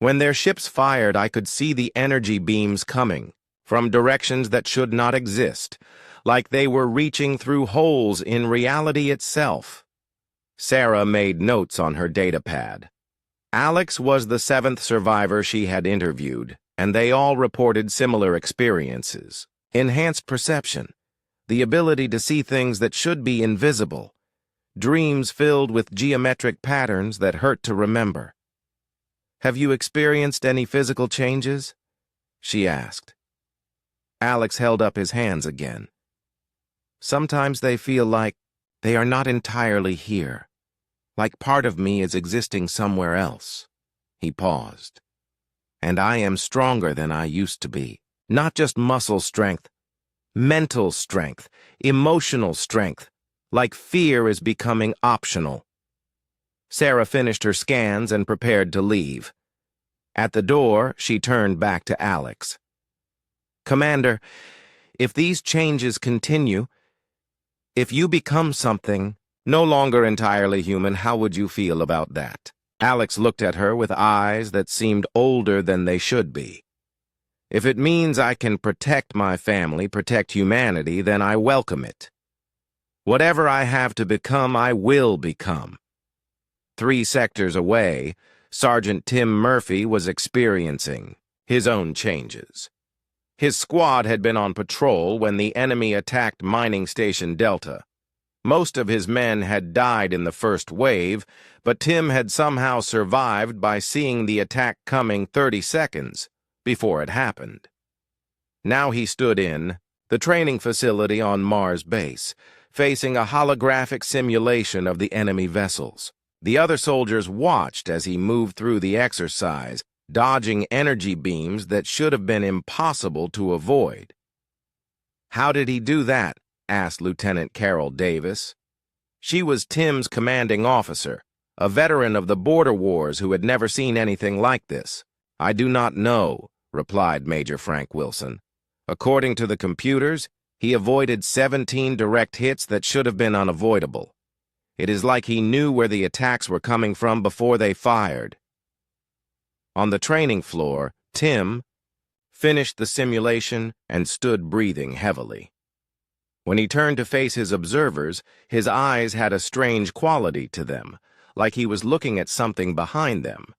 When their ships fired, I could see the energy beams coming from directions that should not exist, like they were reaching through holes in reality itself." Sarah made notes on her datapad. Alex was the 7th survivor she had interviewed, and they all reported similar experiences. Enhanced perception, the ability to see things that should be invisible, dreams filled with geometric patterns that hurt to remember. "Have you experienced any physical changes?" she asked. Alex held up his hands again. "Sometimes they feel like they are not entirely here. Like part of me is existing somewhere else." He paused. "And I am stronger than I used to be. Not just muscle strength, mental strength, emotional strength. Like fear is becoming optional." Sarah finished her scans and prepared to leave. At the door, she turned back to Alex. "Commander, if these changes continue, if you become something no longer entirely human, how would you feel about that?" Alex looked at her with eyes that seemed older than they should be. "If it means I can protect my family, protect humanity, then I welcome it. Whatever I have to become, I will become." 3 sectors away, Sergeant Tim Murphy was experiencing his own changes. His squad had been on patrol when the enemy attacked Mining Station Delta. Most of his men had died in the first wave, but Tim had somehow survived by seeing the attack coming 30 seconds before it happened. Now he stood in the training facility on Mars base, facing a holographic simulation of the enemy vessels. The other soldiers watched as he moved through the exercise, dodging energy beams that should have been impossible to avoid. "How did he do that?" asked Lieutenant Carol Davis. She was Tim's commanding officer, a veteran of the border wars who had never seen anything like this. "I do not know," replied Major Frank Wilson. "According to the computers, he avoided 17 direct hits that should have been unavoidable. It is like he knew where the attacks were coming from before they fired." On the training floor, Tim finished the simulation and stood breathing heavily. When he turned to face his observers, his eyes had a strange quality to them, like he was looking at something behind them.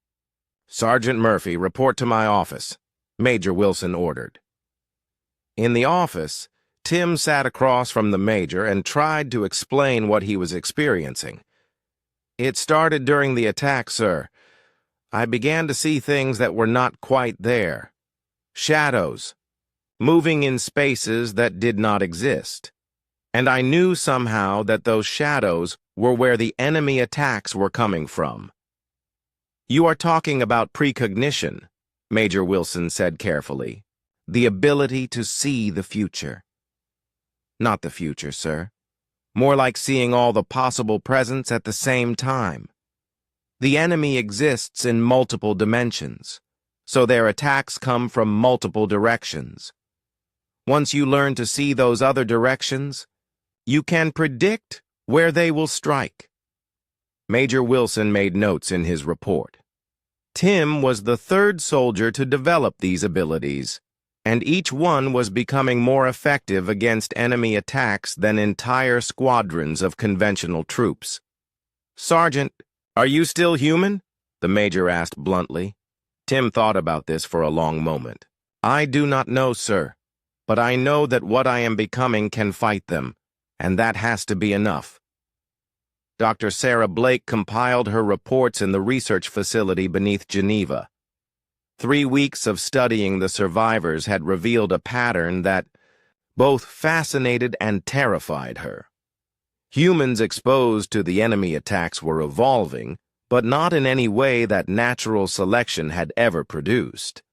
"Sergeant Murphy, report to my office," Major Wilson ordered. In the office, Tim sat across from the major and tried to explain what he was experiencing. "It started during the attack, sir. I began to see things that were not quite there. Shadows, moving in spaces that did not exist. And I knew somehow that those shadows were where the enemy attacks were coming from." "You are talking about precognition," Major Wilson said carefully. "The ability to see the future." "Not the future, sir. More like seeing all the possible presents at the same time. The enemy exists in multiple dimensions, so their attacks come from multiple directions. Once you learn to see those other directions, you can predict where they will strike." Major Wilson made notes in his report. Tim was the third soldier to develop these abilities, and each one was becoming more effective against enemy attacks than entire squadrons of conventional troops. "Sergeant, are you still human?" the major asked bluntly. Tim thought about this for a long moment. "I do not know, sir, but I know that what I am becoming can fight them, and that has to be enough." Dr. Sarah Blake compiled her reports in the research facility beneath Geneva. 3 weeks of studying the survivors had revealed a pattern that both fascinated and terrified her. Humans exposed to the enemy attacks were evolving, but not in any way that natural selection had ever produced.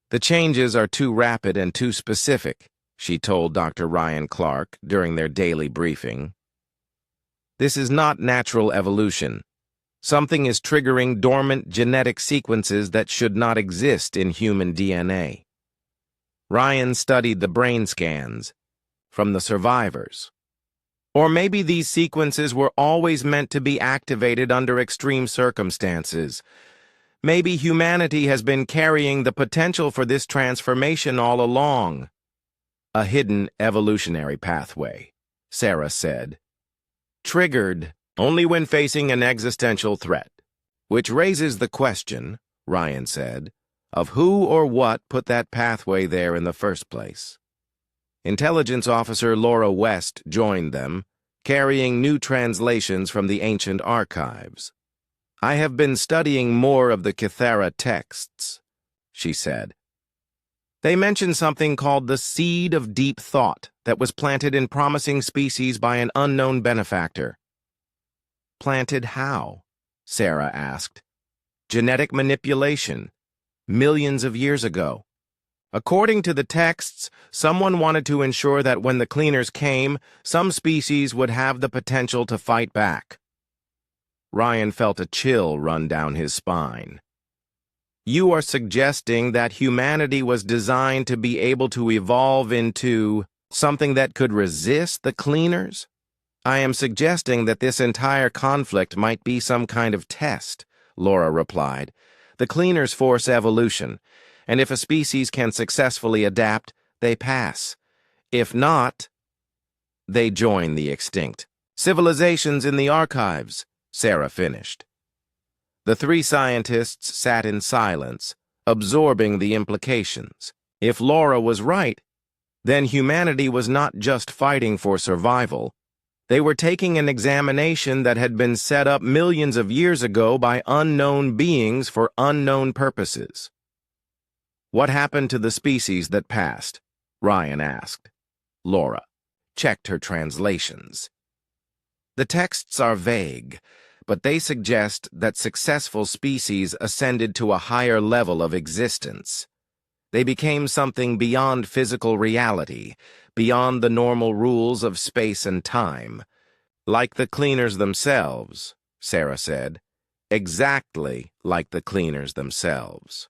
"The changes are too rapid and too specific," she told Dr. Ryan Clark during their daily briefing. "This is not natural evolution. Something is triggering dormant genetic sequences that should not exist in human DNA." Ryan studied the brain scans from the survivors. "Or maybe these sequences were always meant to be activated under extreme circumstances. Maybe humanity has been carrying the potential for this transformation all along." "A hidden evolutionary pathway," Sarah said. "Triggered only when facing an existential threat. Which raises the question," Ryan said, "of who or what put that pathway there in the first place." Intelligence Officer Laura West joined them, carrying new translations from the ancient archives. "I have been studying more of the Kithara texts," she said. "They mention something called the seed of deep thought that was planted in promising species by an unknown benefactor." "Planted how?" Sarah asked. "Genetic manipulation, millions of years ago. According to the texts, someone wanted to ensure that when the cleaners came, some species would have the potential to fight back." Ryan felt a chill run down his spine. "You are suggesting that humanity was designed to be able to evolve into something that could resist the cleaners?" "I am suggesting that this entire conflict might be some kind of test," Laura replied. "The cleaners force evolution, and if a species can successfully adapt, they pass. If not, they join the extinct. Civilizations in the archives," Sarah finished. The three scientists sat in silence, absorbing the implications. If Laura was right, then humanity was not just fighting for survival. They were taking an examination that had been set up millions of years ago by unknown beings for unknown purposes. "What happened to the species that passed?" Ryan asked. Laura checked her translations. "The texts are vague, but they suggest that successful species ascended to a higher level of existence. They became something beyond physical reality, beyond the normal rules of space and time. Like the cleaners themselves," Sarah said. "Exactly like the cleaners themselves."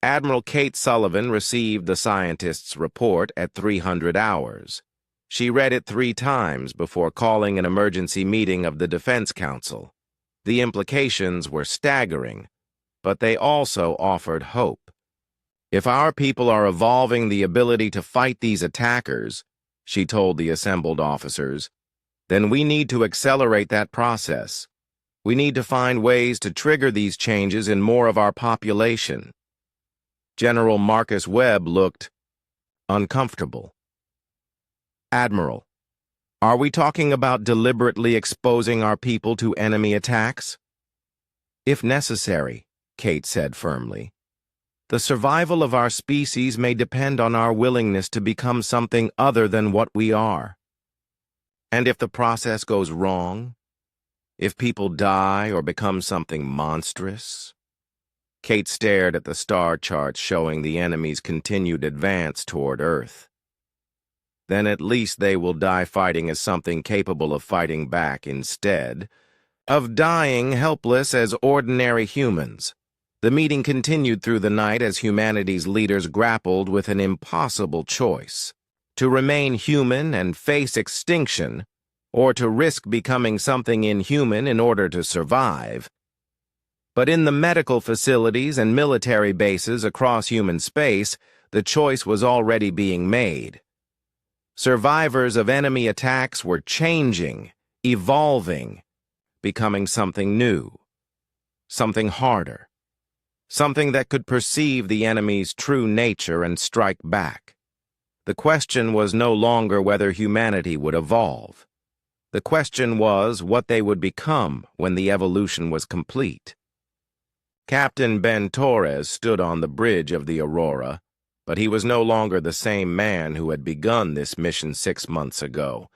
Admiral Kate Sullivan received the scientist's report at 300 hours. She read it 3 times before calling an emergency meeting of the Defense Council. The implications were staggering, but they also offered hope. If our people are evolving the ability to fight these attackers, she told the assembled officers, then we need to accelerate that process. We need to find ways to trigger these changes in more of our population. General Marcus Webb looked uncomfortable. Admiral, are we talking about deliberately exposing our people to enemy attacks? If necessary, Kate said firmly. The survival of our species may depend on our willingness to become something other than what we are. And if the process goes wrong, if people die or become something monstrous? Kate stared at the star charts showing the enemy's continued advance toward Earth. Then at least they will die fighting as something capable of fighting back instead of dying helpless as ordinary humans. The meeting continued through the night as humanity's leaders grappled with an impossible choice: to remain human and face extinction, or to risk becoming something inhuman in order to survive. But in the medical facilities and military bases across human space, the choice was already being made. Survivors of enemy attacks were changing, evolving, becoming something new, something harder, something that could perceive the enemy's true nature and strike back. The question was no longer whether humanity would evolve. The question was what they would become when the evolution was complete. Captain Ben Torres stood on the bridge of the Aurora, but he was no longer the same man who had begun this mission 6 months ago.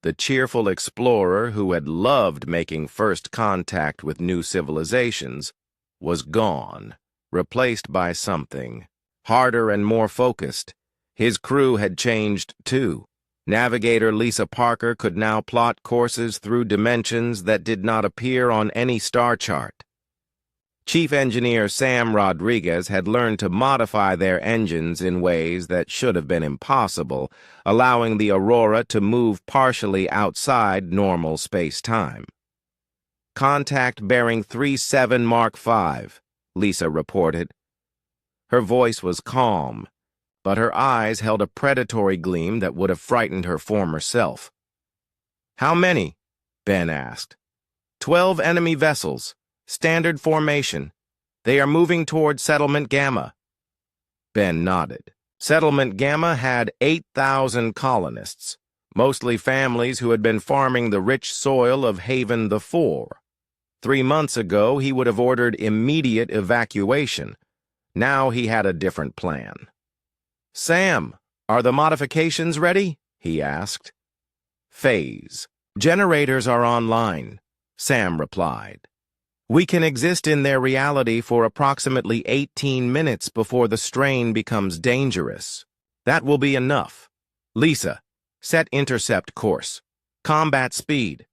The cheerful explorer who had loved making first contact with new civilizations was gone, replaced by something harder and more focused. His crew had changed too. Navigator Lisa Parker could now plot courses through dimensions that did not appear on any star chart. Chief Engineer Sam Rodriguez had learned to modify their engines in ways that should have been impossible, allowing the Aurora to move partially outside normal space-time. Contact bearing 37 Mark V, Lisa reported. Her voice was calm, but her eyes held a predatory gleam that would have frightened her former self. "How many?" Ben asked. 12 enemy vessels. Standard formation. They are moving toward Settlement Gamma." Ben nodded. Settlement Gamma had 8,000 colonists, mostly families who had been farming the rich soil of Haven the Four. 3 months ago, he would have ordered immediate evacuation. Now he had a different plan. "Sam, are the modifications ready?" he asked. "Phase. Generators are online," Sam replied. "We can exist in their reality for approximately 18 minutes before the strain becomes dangerous. That will be enough. Lisa, set intercept course. Combat speed."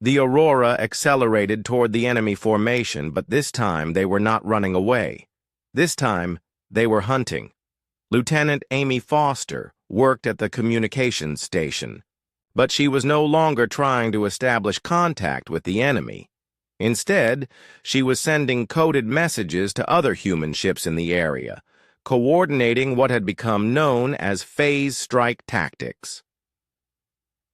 The Aurora accelerated toward the enemy formation, but this time they were not running away. This time, they were hunting. Lieutenant Amy Foster worked at the communications station, but she was no longer trying to establish contact with the enemy. Instead, she was sending coded messages to other human ships in the area, coordinating what had become known as phase strike tactics.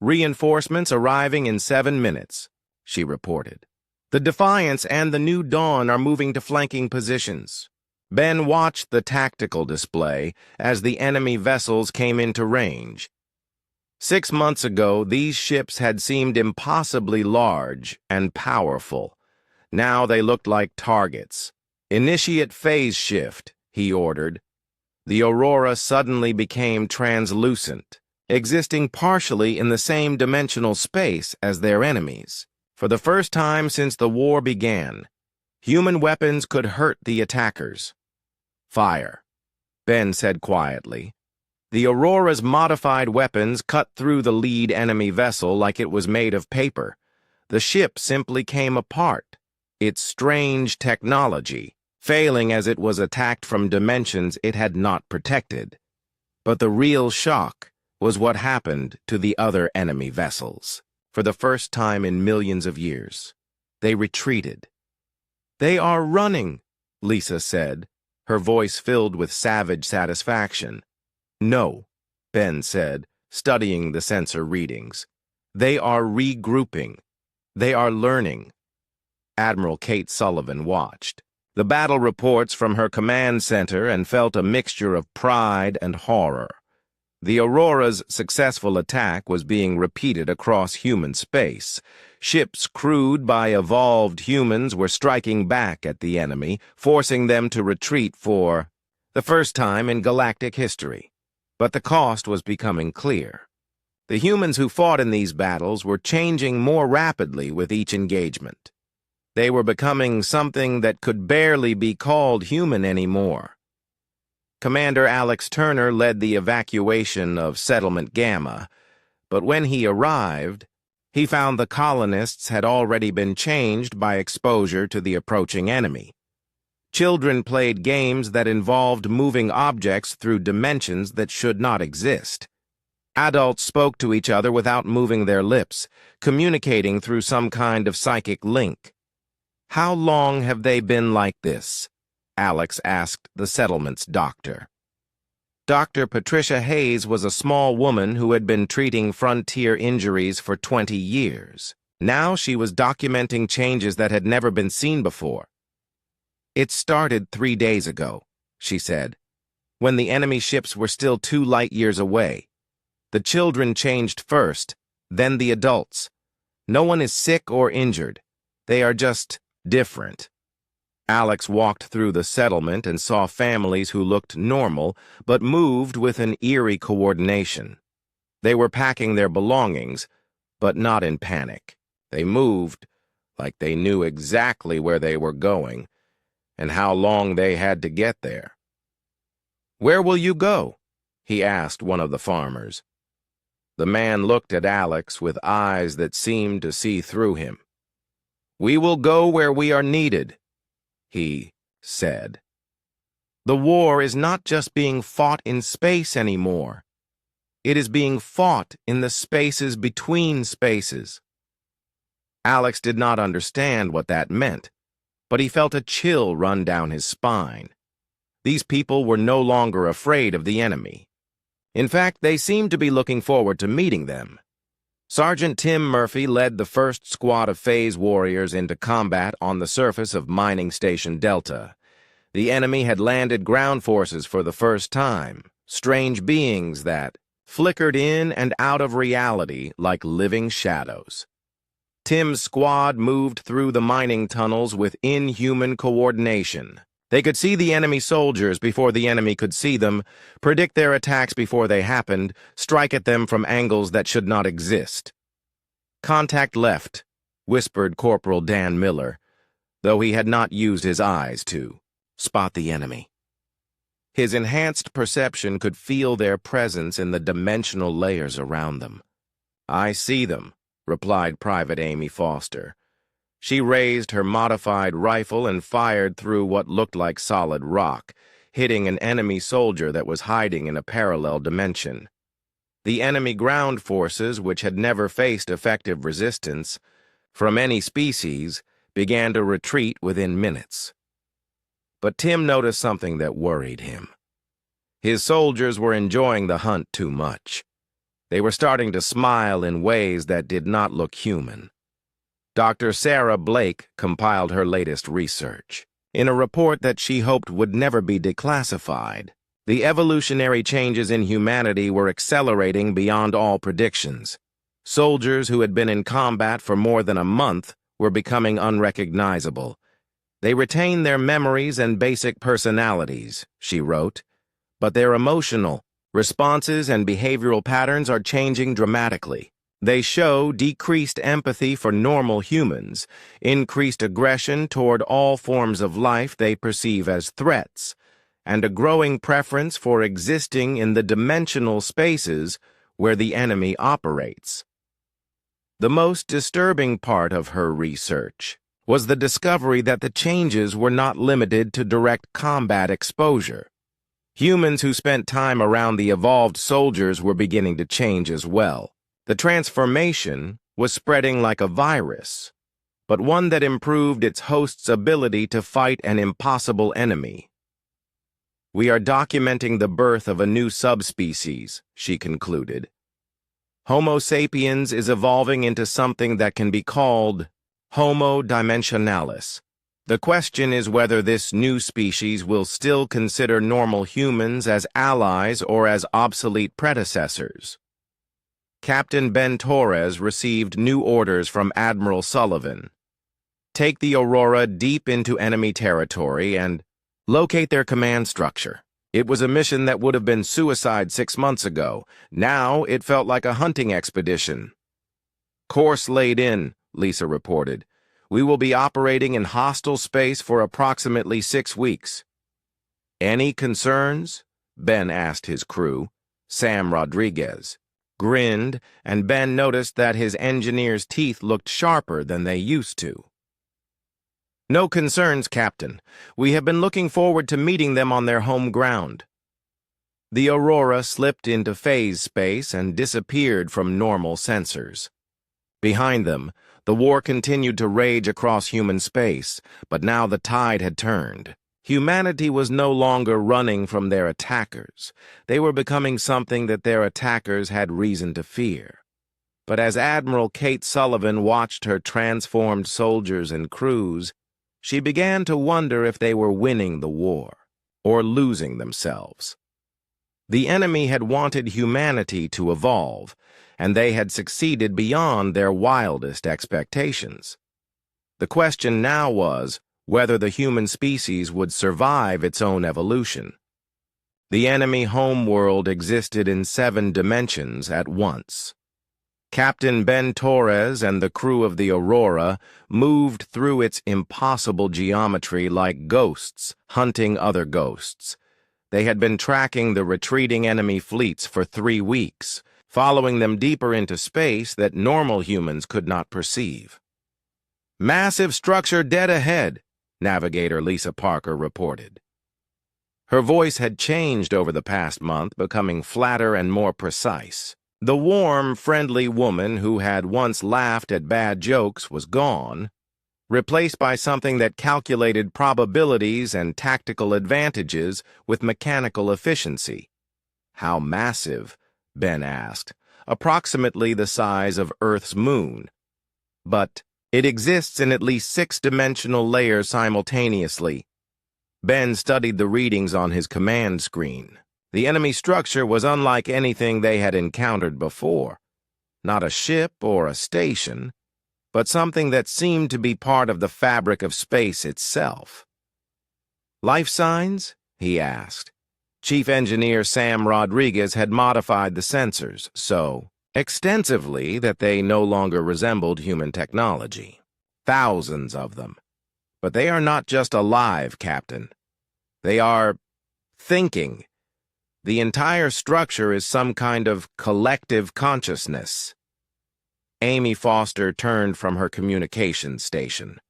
"Reinforcements arriving in 7 minutes, she reported. "The Defiance and the New Dawn are moving to flanking positions." Ben watched the tactical display as the enemy vessels came into range. 6 months ago, these ships had seemed impossibly large and powerful. Now they looked like targets. "Initiate phase shift," he ordered. The Aurora suddenly became translucent, existing partially in the same dimensional space as their enemies. For the first time since the war began, human weapons could hurt the attackers. "Fire," Ben said quietly. The Aurora's modified weapons cut through the lead enemy vessel like it was made of paper. The ship simply came apart. Its strange technology failing as it was attacked from dimensions it had not protected. But the real shock was what happened to the other enemy vessels. For the first time in millions of years, they retreated. "They are running," Lisa said, her voice filled with savage satisfaction. "No," Ben said, studying the sensor readings. "They are regrouping. They are learning." Admiral Kate Sullivan watched the battle reports from her command center and felt a mixture of pride and horror. The Aurora's successful attack was being repeated across human space. Ships crewed by evolved humans were striking back at the enemy, forcing them to retreat for the first time in galactic history. But the cost was becoming clear. The humans who fought in these battles were changing more rapidly with each engagement. They were becoming something that could barely be called human anymore. Commander Alex Turner led the evacuation of Settlement Gamma, but when he arrived, he found the colonists had already been changed by exposure to the approaching enemy. Children played games that involved moving objects through dimensions that should not exist. Adults spoke to each other without moving their lips, communicating through some kind of psychic link. "How long have they been like this?" Alex asked the settlement's doctor. Dr. Patricia Hayes was a small woman who had been treating frontier injuries for 20 years. Now she was documenting changes that had never been seen before. "It started 3 days ago," she said, "when the enemy ships were still 2 light years away. The children changed first, then the adults. No one is sick or injured. They are just different." Alex walked through the settlement and saw families who looked normal but moved with an eerie coordination. They were packing their belongings, but not in panic. They moved like they knew exactly where they were going and how long they had to get there. "Where will you go?" he asked one of the farmers. The man looked at Alex with eyes that seemed to see through him. "We will go where we are needed," he said. "The war is not just being fought in space anymore. It is being fought in the spaces between spaces." Alex did not understand what that meant, but he felt a chill run down his spine. These people were no longer afraid of the enemy. In fact, they seemed to be looking forward to meeting them. Sergeant Tim Murphy led the first squad of phase warriors into combat on the surface of Mining Station Delta. The enemy had landed ground forces for the first time, strange beings that flickered in and out of reality like living shadows. Tim's squad moved through the mining tunnels with inhuman coordination. They could see the enemy soldiers before the enemy could see them, predict their attacks before they happened, strike at them from angles that should not exist. "Contact left," whispered Corporal Dan Miller, though he had not used his eyes to spot the enemy. His enhanced perception could feel their presence in the dimensional layers around them. "I see them," replied Private Amy Foster. She raised her modified rifle and fired through what looked like solid rock, hitting an enemy soldier that was hiding in a parallel dimension. The enemy ground forces, which had never faced effective resistance from any species, began to retreat within minutes. But Tim noticed something that worried him. His soldiers were enjoying the hunt too much. They were starting to smile in ways that did not look human. Dr. Sarah Blake compiled her latest research. In a report that she hoped would never be declassified, the evolutionary changes in humanity were accelerating beyond all predictions. Soldiers who had been in combat for more than a month were becoming unrecognizable. "They retain their memories and basic personalities," she wrote, "but their emotional responses and behavioral patterns are changing dramatically. They show decreased empathy for normal humans, increased aggression toward all forms of life they perceive as threats, and a growing preference for existing in the dimensional spaces where the enemy operates." The most disturbing part of her research was the discovery that the changes were not limited to direct combat exposure. Humans who spent time around the evolved soldiers were beginning to change as well. The transformation was spreading like a virus, but one that improved its host's ability to fight an impossible enemy. "We are documenting the birth of a new subspecies," she concluded. "Homo sapiens is evolving into something that can be called Homo dimensionalis. The question is whether this new species will still consider normal humans as allies or as obsolete predecessors." Captain Ben Torres received new orders from Admiral Sullivan. "Take the Aurora deep into enemy territory and locate their command structure." It was a mission that would have been suicide 6 months ago. Now it felt like a hunting expedition. "Course laid in," Lisa reported. "We will be operating in hostile space for approximately 6 weeks. "Any concerns?" Ben asked his crew. Sam Rodriguez grinned, and Ben noticed that his engineer's teeth looked sharper than they used to. "No concerns, Captain. We have been looking forward to meeting them on their home ground." The Aurora slipped into phase space and disappeared from normal sensors. Behind them, the war continued to rage across human space, but now the tide had turned. Humanity was no longer running from their attackers. They were becoming something that their attackers had reason to fear. But as Admiral Kate Sullivan watched her transformed soldiers and crews, she began to wonder if they were winning the war or losing themselves. The enemy had wanted humanity to evolve, and they had succeeded beyond their wildest expectations. The question now was whether the human species would survive its own evolution. The enemy homeworld existed in 7 dimensions at once. Captain Ben Torres and the crew of the Aurora moved through its impossible geometry like ghosts hunting other ghosts. They had been tracking the retreating enemy fleets for 3 weeks, following them deeper into space that normal humans could not perceive. "Massive structure dead ahead," Navigator Lisa Parker reported. Her voice had changed over the past month, becoming flatter and more precise. The warm, friendly woman who had once laughed at bad jokes was gone, replaced by something that calculated probabilities and tactical advantages with mechanical efficiency. "How massive?" Ben asked. "Approximately the size of Earth's moon. But it exists in at least 6-dimensional layers simultaneously." Ben studied the readings on his command screen. The enemy structure was unlike anything they had encountered before. Not a ship or a station, but something that seemed to be part of the fabric of space itself. "Life signs?" he asked. Chief Engineer Sam Rodriguez had modified the sensors so extensively that they no longer resembled human technology. "Thousands of them. But they are not just alive, Captain. They are thinking. The entire structure is some kind of collective consciousness." Amy Foster turned from her communications station.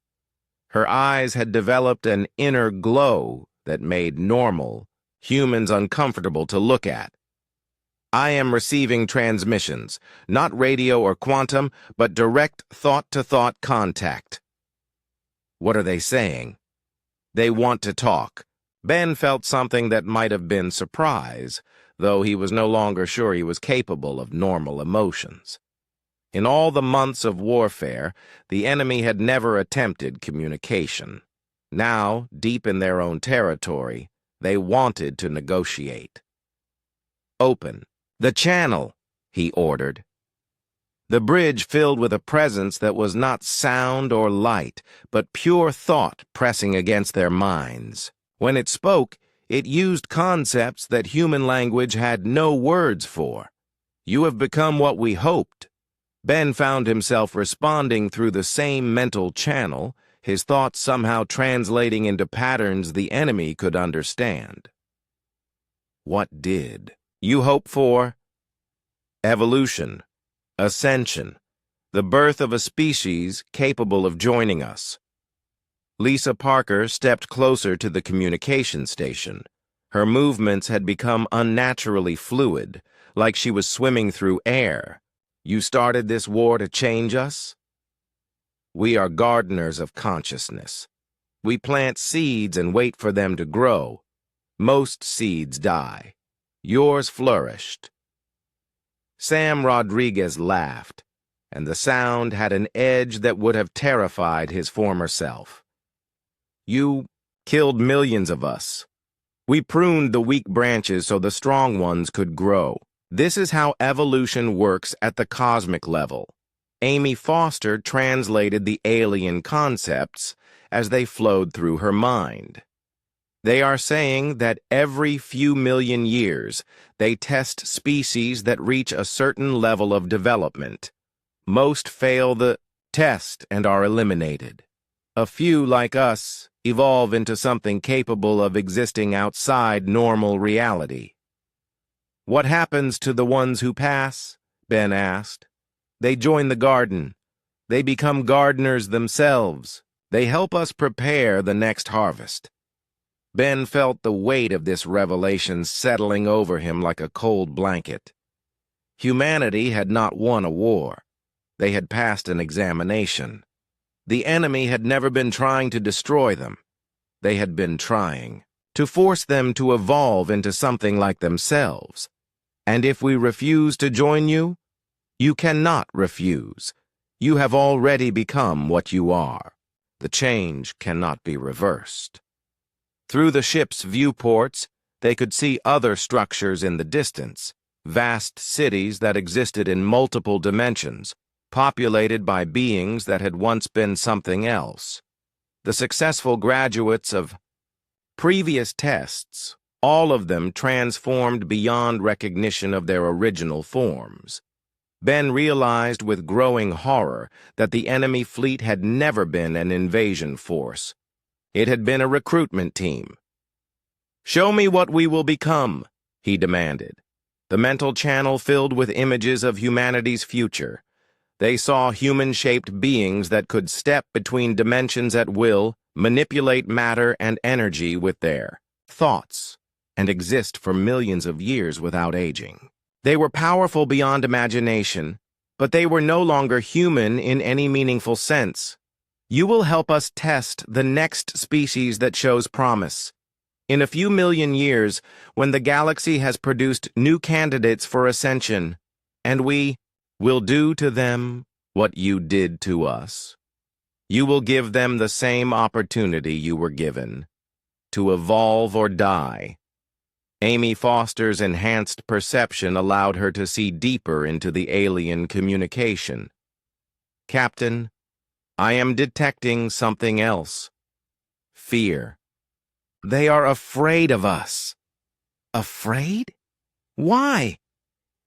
Her eyes had developed an inner glow that made normal humans uncomfortable to look at. "I am receiving transmissions, not radio or quantum, but direct thought-to-thought contact." "What are they saying?" "They want to talk." Ben felt something that might have been surprise, though he was no longer sure he was capable of normal emotions. In all the months of warfare, the enemy had never attempted communication. Now, deep in their own territory, they wanted to negotiate. "Open the channel," he ordered. The bridge filled with a presence that was not sound or light, but pure thought pressing against their minds. When it spoke, it used concepts that human language had no words for. "You have become what we hoped." Ben found himself responding through the same mental channel, his thoughts somehow translating into patterns the enemy could understand. "What did you hope for?" "Evolution, ascension, the birth of a species capable of joining us." Lisa Parker stepped closer to the communication station. Her movements had become unnaturally fluid, like she was swimming through air. "You started this war to change us?" "We are gardeners of consciousness. We plant seeds and wait for them to grow. Most seeds die. Yours flourished." Sam Rodriguez laughed, and the sound had an edge that would have terrified his former self. "You killed millions of us. We pruned the weak branches so the strong ones could grow. This is how evolution works at the cosmic level." Amy Foster translated the alien concepts as they flowed through her mind. "They are saying that every few million years, they test species that reach a certain level of development. Most fail the test and are eliminated. A few, like us, evolve into something capable of existing outside normal reality." "What happens to the ones who pass?" Ben asked. "They join the garden. They become gardeners themselves. They help us prepare the next harvest." Ben felt the weight of this revelation settling over him like a cold blanket. Humanity had not won a war. They had passed an examination. The enemy had never been trying to destroy them. They had been trying to force them to evolve into something like themselves. "And if we refuse to join you, you cannot refuse. You have already become what you are. The change cannot be reversed." Through the ship's viewports, they could see other structures in the distance, vast cities that existed in multiple dimensions, populated by beings that had once been something else. The successful graduates of previous tests, all of them transformed beyond recognition of their original forms. Ben realized with growing horror that the enemy fleet had never been an invasion force. It had been a recruitment team. "Show me what we will become," he demanded. The mental channel filled with images of humanity's future. They saw human-shaped beings that could step between dimensions at will, manipulate matter and energy with their thoughts, and exist for millions of years without aging. They were powerful beyond imagination, but they were no longer human in any meaningful sense. "You will help us test the next species that shows promise. In a few million years, when the galaxy has produced new candidates for ascension, and we will do to them what you did to us. You will give them the same opportunity you were given, to evolve or die." Amy Foster's enhanced perception allowed her to see deeper into the alien communication. "Captain, I am detecting something else. Fear. They are afraid of us." "Afraid? Why?"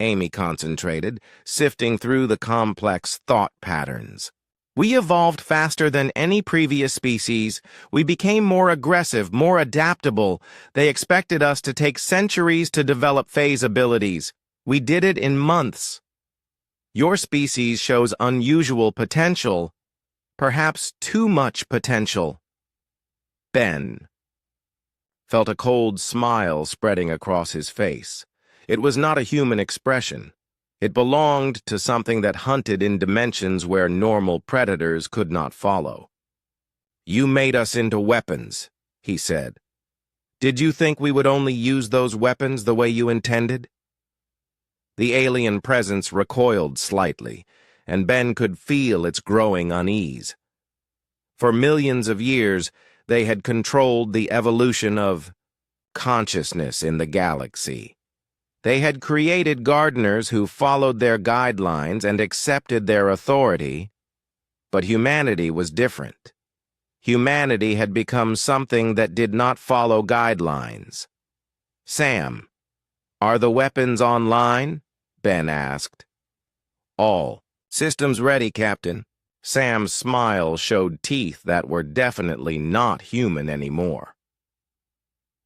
Amy concentrated, sifting through the complex thought patterns. "We evolved faster than any previous species. We became more aggressive, more adaptable. They expected us to take centuries to develop phase abilities. We did it in months. Your species shows unusual potential, perhaps too much potential." Ben felt a cold smile spreading across his face. It was not a human expression. It belonged to something that hunted in dimensions where normal predators could not follow. "You made us into weapons," he said. "Did you think we would only use those weapons the way you intended?" The alien presence recoiled slightly, and Ben could feel its growing unease. For millions of years, they had controlled the evolution of consciousness in the galaxy. They had created gardeners who followed their guidelines and accepted their authority, but humanity was different. Humanity had become something that did not follow guidelines. "Sam, are the weapons online?" Ben asked. "All. Systems ready, Captain." Sam's smile showed teeth that were definitely not human anymore.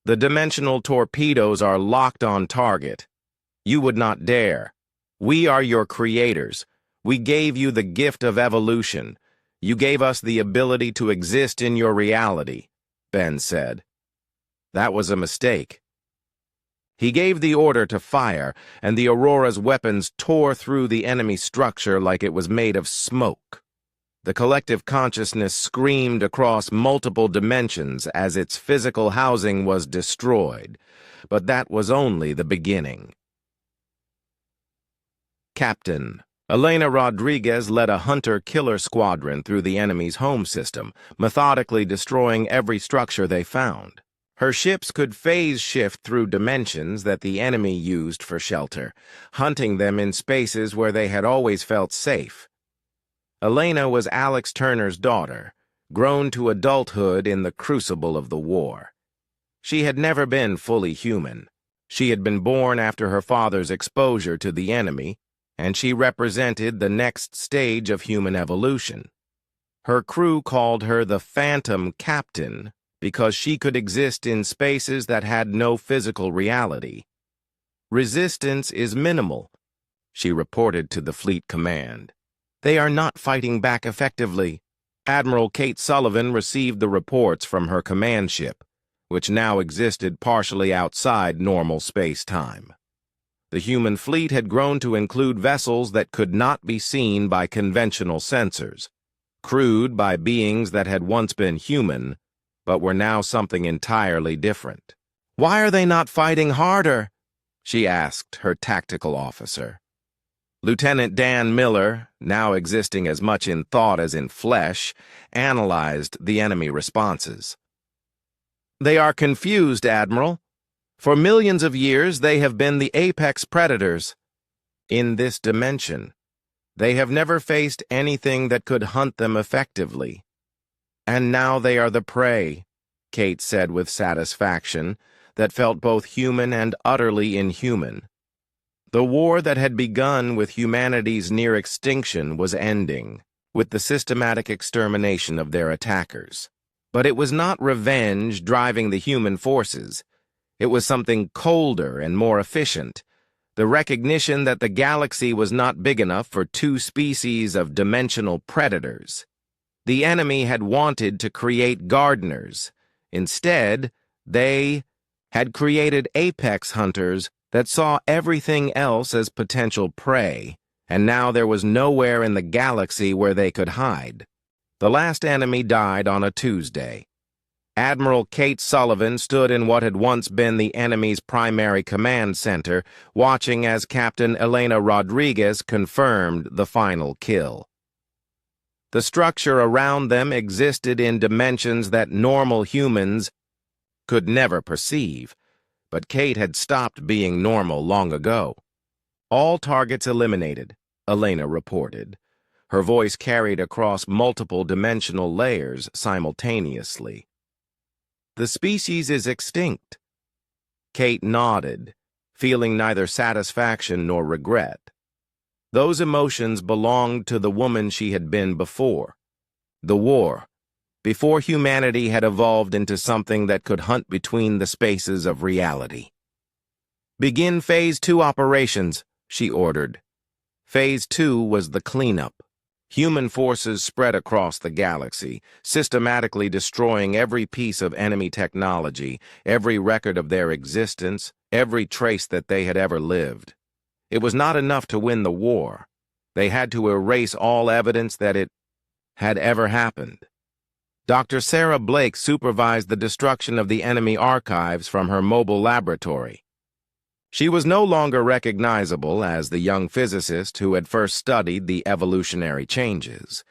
"The dimensional torpedoes are locked on target. You would not dare. We are your creators. We gave you the gift of evolution. You gave us the ability to exist in your reality, Ben said. That was a mistake. He gave the order to fire, and the Aurora's weapons tore through the enemy structure like it was made of smoke. The collective consciousness screamed across multiple dimensions as its physical housing was destroyed, but that was only the beginning. Captain Elena Rodriguez led a hunter-killer squadron through the enemy's home system, methodically destroying every structure they found. Her ships could phase shift through dimensions that the enemy used for shelter, hunting them in spaces where they had always felt safe. Elena was Alex Turner's daughter, grown to adulthood in the crucible of the war. She had never been fully human. She had been born after her father's exposure to the enemy, and she represented the next stage of human evolution. Her crew called her the Phantom Captain because she could exist in spaces that had no physical reality. Resistance is minimal, she reported to the fleet command. They are not fighting back effectively. Admiral Kate Sullivan received the reports from her command ship, which now existed partially outside normal space-time. The human fleet had grown to include vessels that could not be seen by conventional sensors, crewed by beings that had once been human, but were now something entirely different. "Why are they not fighting harder?" she asked her tactical officer. Lieutenant Dan Miller, now existing as much in thought as in flesh, analyzed the enemy responses. "They are confused, Admiral. For millions of years, they have been the apex predators. In this dimension, they have never faced anything that could hunt them effectively. And now they are the prey," Kate said with satisfaction that felt both human and utterly inhuman. The war that had begun with humanity's near extinction was ending, with the systematic extermination of their attackers. But it was not revenge driving the human forces. It was something colder and more efficient, the recognition that the galaxy was not big enough for two species of dimensional predators. The enemy had wanted to create gardeners. Instead, they had created apex hunters that saw everything else as potential prey, and now there was nowhere in the galaxy where they could hide. The last enemy died on a Tuesday. Admiral Kate Sullivan stood in what had once been the enemy's primary command center, watching as Captain Elena Rodriguez confirmed the final kill. The structure around them existed in dimensions that normal humans could never perceive, but Kate had stopped being normal long ago. "All targets eliminated," Elena reported. Her voice carried across multiple dimensional layers simultaneously. "The species is extinct." Kate nodded, feeling neither satisfaction nor regret. Those emotions belonged to the woman she had been before. The war, before humanity had evolved into something that could hunt between the spaces of reality. "Begin Phase 2 operations," she ordered. Phase 2 was the cleanup. Human forces spread across the galaxy, systematically destroying every piece of enemy technology, every record of their existence, every trace that they had ever lived. It was not enough to win the war. They had to erase all evidence that it had ever happened. Dr. Sarah Blake supervised the destruction of the enemy archives from her mobile laboratory. She was no longer recognizable as the young physicist who had first studied the evolutionary changes.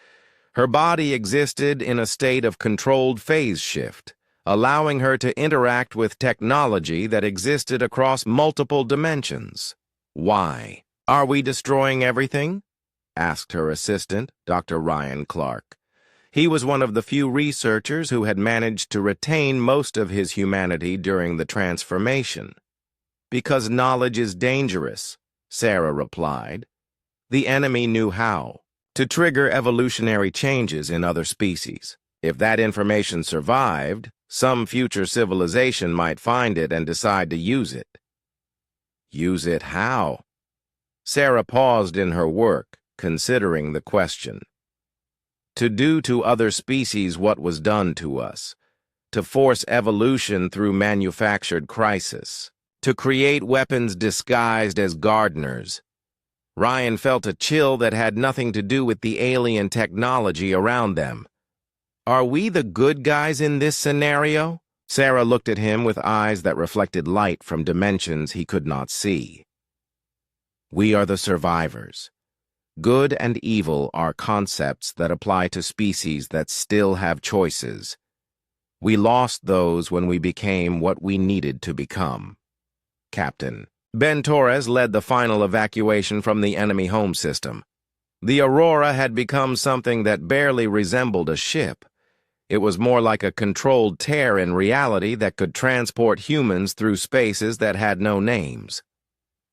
Her body existed in a state of controlled phase shift, allowing her to interact with technology that existed across multiple dimensions. "Why? Are we destroying everything?" asked her assistant, Dr. Ryan Clark. He was one of the few researchers who had managed to retain most of his humanity during the transformation. "Because knowledge is dangerous," Sarah replied. "The enemy knew how to trigger evolutionary changes in other species. If that information survived, some future civilization might find it and decide to use it." "Use it how?" Sarah paused in her work, considering the question. to do to other species what was done to us, to force evolution through manufactured crisis, to create weapons disguised as gardeners. Ryan felt a chill that had nothing to do with the alien technology around them. Are we the good guys in this scenario? Sarah looked at him with eyes that reflected light from dimensions he could not see. We are the survivors. Good and evil are concepts that apply to species that still have choices. We lost those when we became what we needed to become. Captain Ben Torres led the final evacuation from the enemy home system. The Aurora had become something that barely resembled a ship. It was more like a controlled tear in reality that could transport humans through spaces that had no names.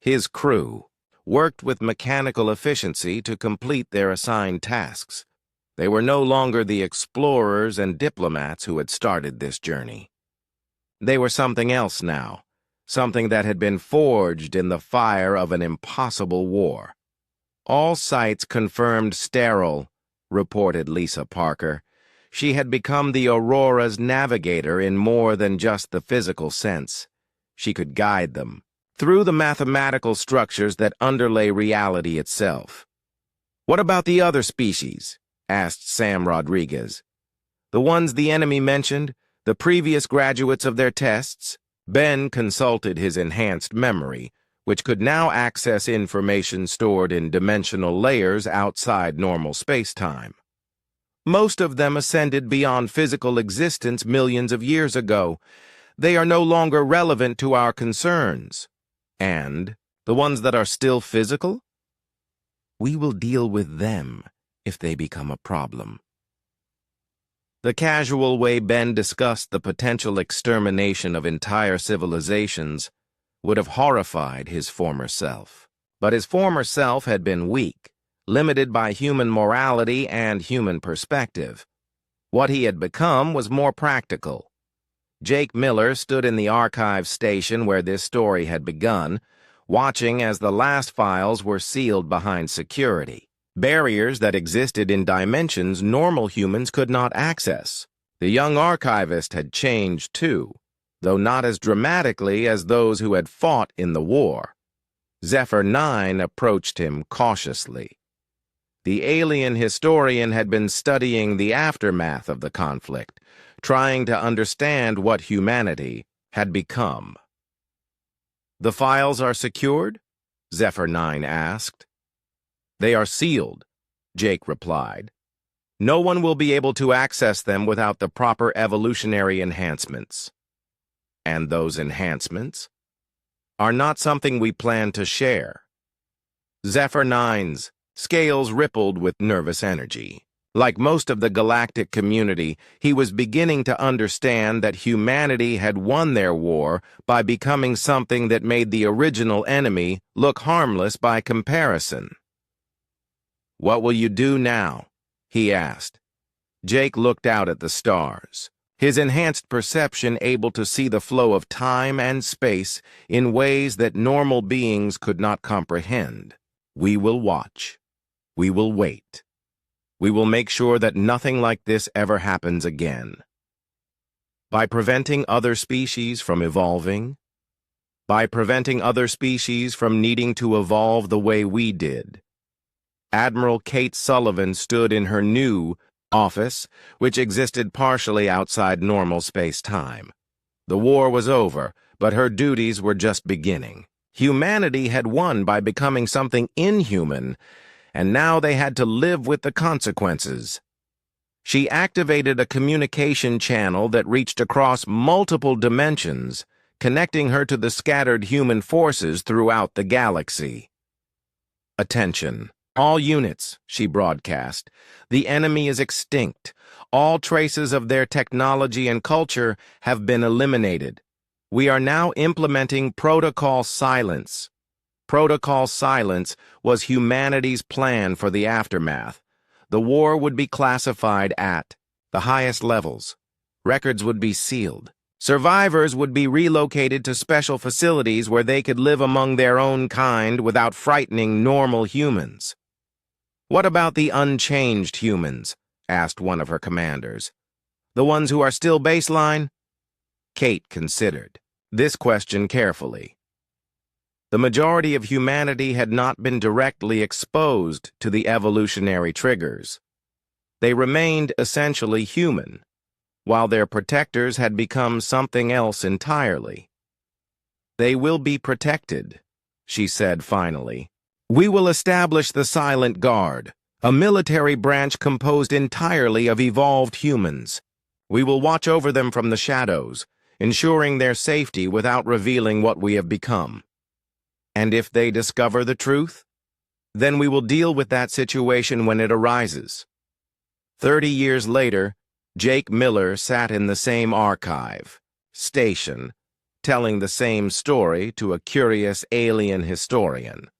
His crew worked with mechanical efficiency to complete their assigned tasks. They were no longer the explorers and diplomats who had started this journey. They were something else now. Something that had been forged in the fire of an impossible war. All sites confirmed sterile, reported Lisa Parker. She had become the Aurora's navigator in more than just the physical sense. She could guide them through the mathematical structures that underlay reality itself. "What about the other species?" asked Sam Rodriguez. "The ones the enemy mentioned, the previous graduates of their tests?" Ben consulted his enhanced memory, which could now access information stored in dimensional layers outside normal space-time. Most of them ascended beyond physical existence millions of years ago. They are no longer relevant to our concerns. And the ones that are still physical? We will deal with them if they become a problem. The casual way Ben discussed the potential extermination of entire civilizations would have horrified his former self. But his former self had been weak, limited by human morality and human perspective. What he had become was more practical. Jake Miller stood in the archive station where this story had begun, watching as the last files were sealed behind security. Barriers that existed in dimensions normal humans could not access. The young archivist had changed too, though not as dramatically as those who had fought in the war. Zephyr 9 approached him cautiously. The alien historian had been studying the aftermath of the conflict, trying to understand what humanity had become. "The files are secured?" Zephyr 9 asked. "They are sealed," Jake replied. "No one will be able to access them without the proper evolutionary enhancements." "And those enhancements are not something we plan to share." Zephyr 9's scales rippled with nervous energy. Like most of the galactic community, he was beginning to understand that humanity had won their war by becoming something that made the original enemy look harmless by comparison. "What will you do now?" he asked. Jake looked out at the stars, his enhanced perception able to see the flow of time and space in ways that normal beings could not comprehend. "We will watch. We will wait. We will make sure that nothing like this ever happens again. By preventing other species from evolving, by preventing other species from needing to evolve the way we did." Admiral Kate Sullivan stood in her new office, which existed partially outside normal space-time. The war was over, but her duties were just beginning. Humanity had won by becoming something inhuman, and now they had to live with the consequences. She activated a communication channel that reached across multiple dimensions, connecting her to the scattered human forces throughout the galaxy. "Attention. All units," she broadcast. "The enemy is extinct. All traces of their technology and culture have been eliminated. We are now implementing Protocol Silence." Protocol Silence was humanity's plan for the aftermath. The war would be classified at the highest levels. Records would be sealed. Survivors would be relocated to special facilities where they could live among their own kind without frightening normal humans. "What about the unchanged humans?" asked one of her commanders. "The ones who are still baseline?" Kate considered this question carefully. The majority of humanity had not been directly exposed to the evolutionary triggers. They remained essentially human, while their protectors had become something else entirely. "They will be protected," she said finally. "We will establish the Silent Guard, a military branch composed entirely of evolved humans. We will watch over them from the shadows, ensuring their safety without revealing what we have become. And if they discover the truth, then we will deal with that situation when it arises." 30 years later, Jake Miller sat in the same archive station, telling the same story to a curious alien historian.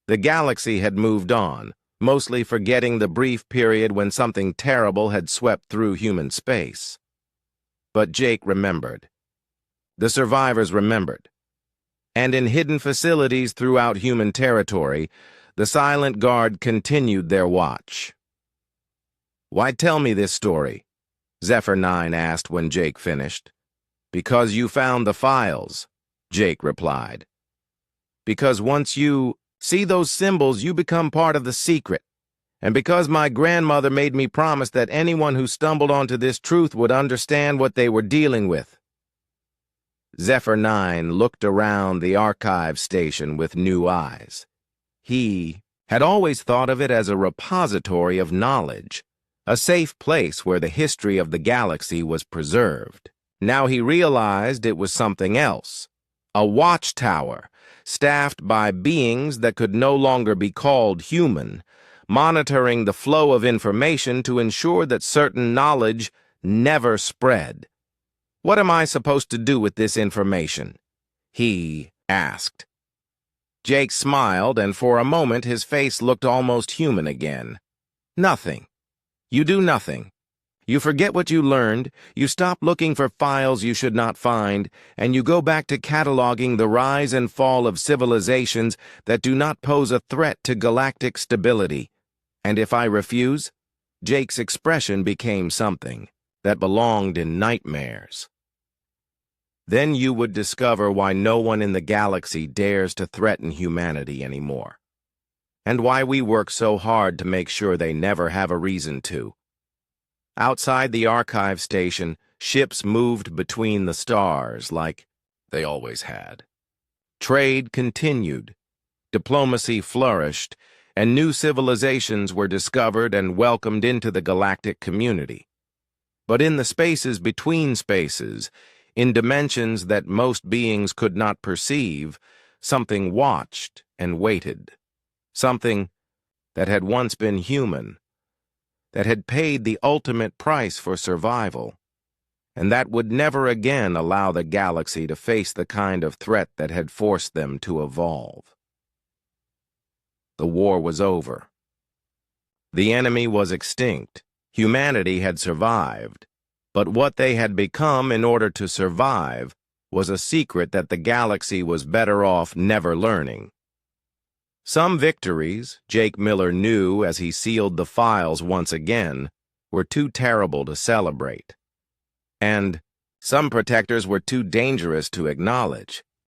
The galaxy had moved on, mostly forgetting the brief period when something terrible had swept through human space. But Jake remembered. The survivors remembered. And in hidden facilities throughout human territory, the Silent Guard continued their watch. "Why tell me this story?" Zephyr 9 asked when Jake finished. "Because you found the files," Jake replied. "Because once you see those symbols, you become part of the secret. And because my grandmother made me promise that anyone who stumbled onto this truth would understand what they were dealing with." Zephyr 9 looked around the archive station with new eyes. He had always thought of it as a repository of knowledge, a safe place where the history of the galaxy was preserved. Now he realized it was something else, a watchtower, staffed by beings that could no longer be called human, monitoring the flow of information to ensure that certain knowledge never spread. "What am I supposed to do with this information?" he asked. Jake smiled, and for a moment his face looked almost human again. "Nothing. You do nothing. You forget what you learned, you stop looking for files you should not find, and you go back to cataloging the rise and fall of civilizations that do not pose a threat to galactic stability. And if I refuse?" Jake's expression became something that belonged in nightmares. "Then you would discover why no one in the galaxy dares to threaten humanity anymore, and why we work so hard to make sure they never have a reason to." Outside the archive station, ships moved between the stars like they always had. Trade continued, diplomacy flourished, and new civilizations were discovered and welcomed into the galactic community. But in the spaces between spaces, in dimensions that most beings could not perceive, something watched and waited. Something that had once been human, that had paid the ultimate price for survival, and that would never again allow the galaxy to face the kind of threat that had forced them to evolve. The war was over. The enemy was extinct. Humanity had survived. But what they had become in order to survive was a secret that the galaxy was better off never learning. Some victories, Jake Miller knew as he sealed the files once again, were too terrible to celebrate. And some protectors were too dangerous to acknowledge.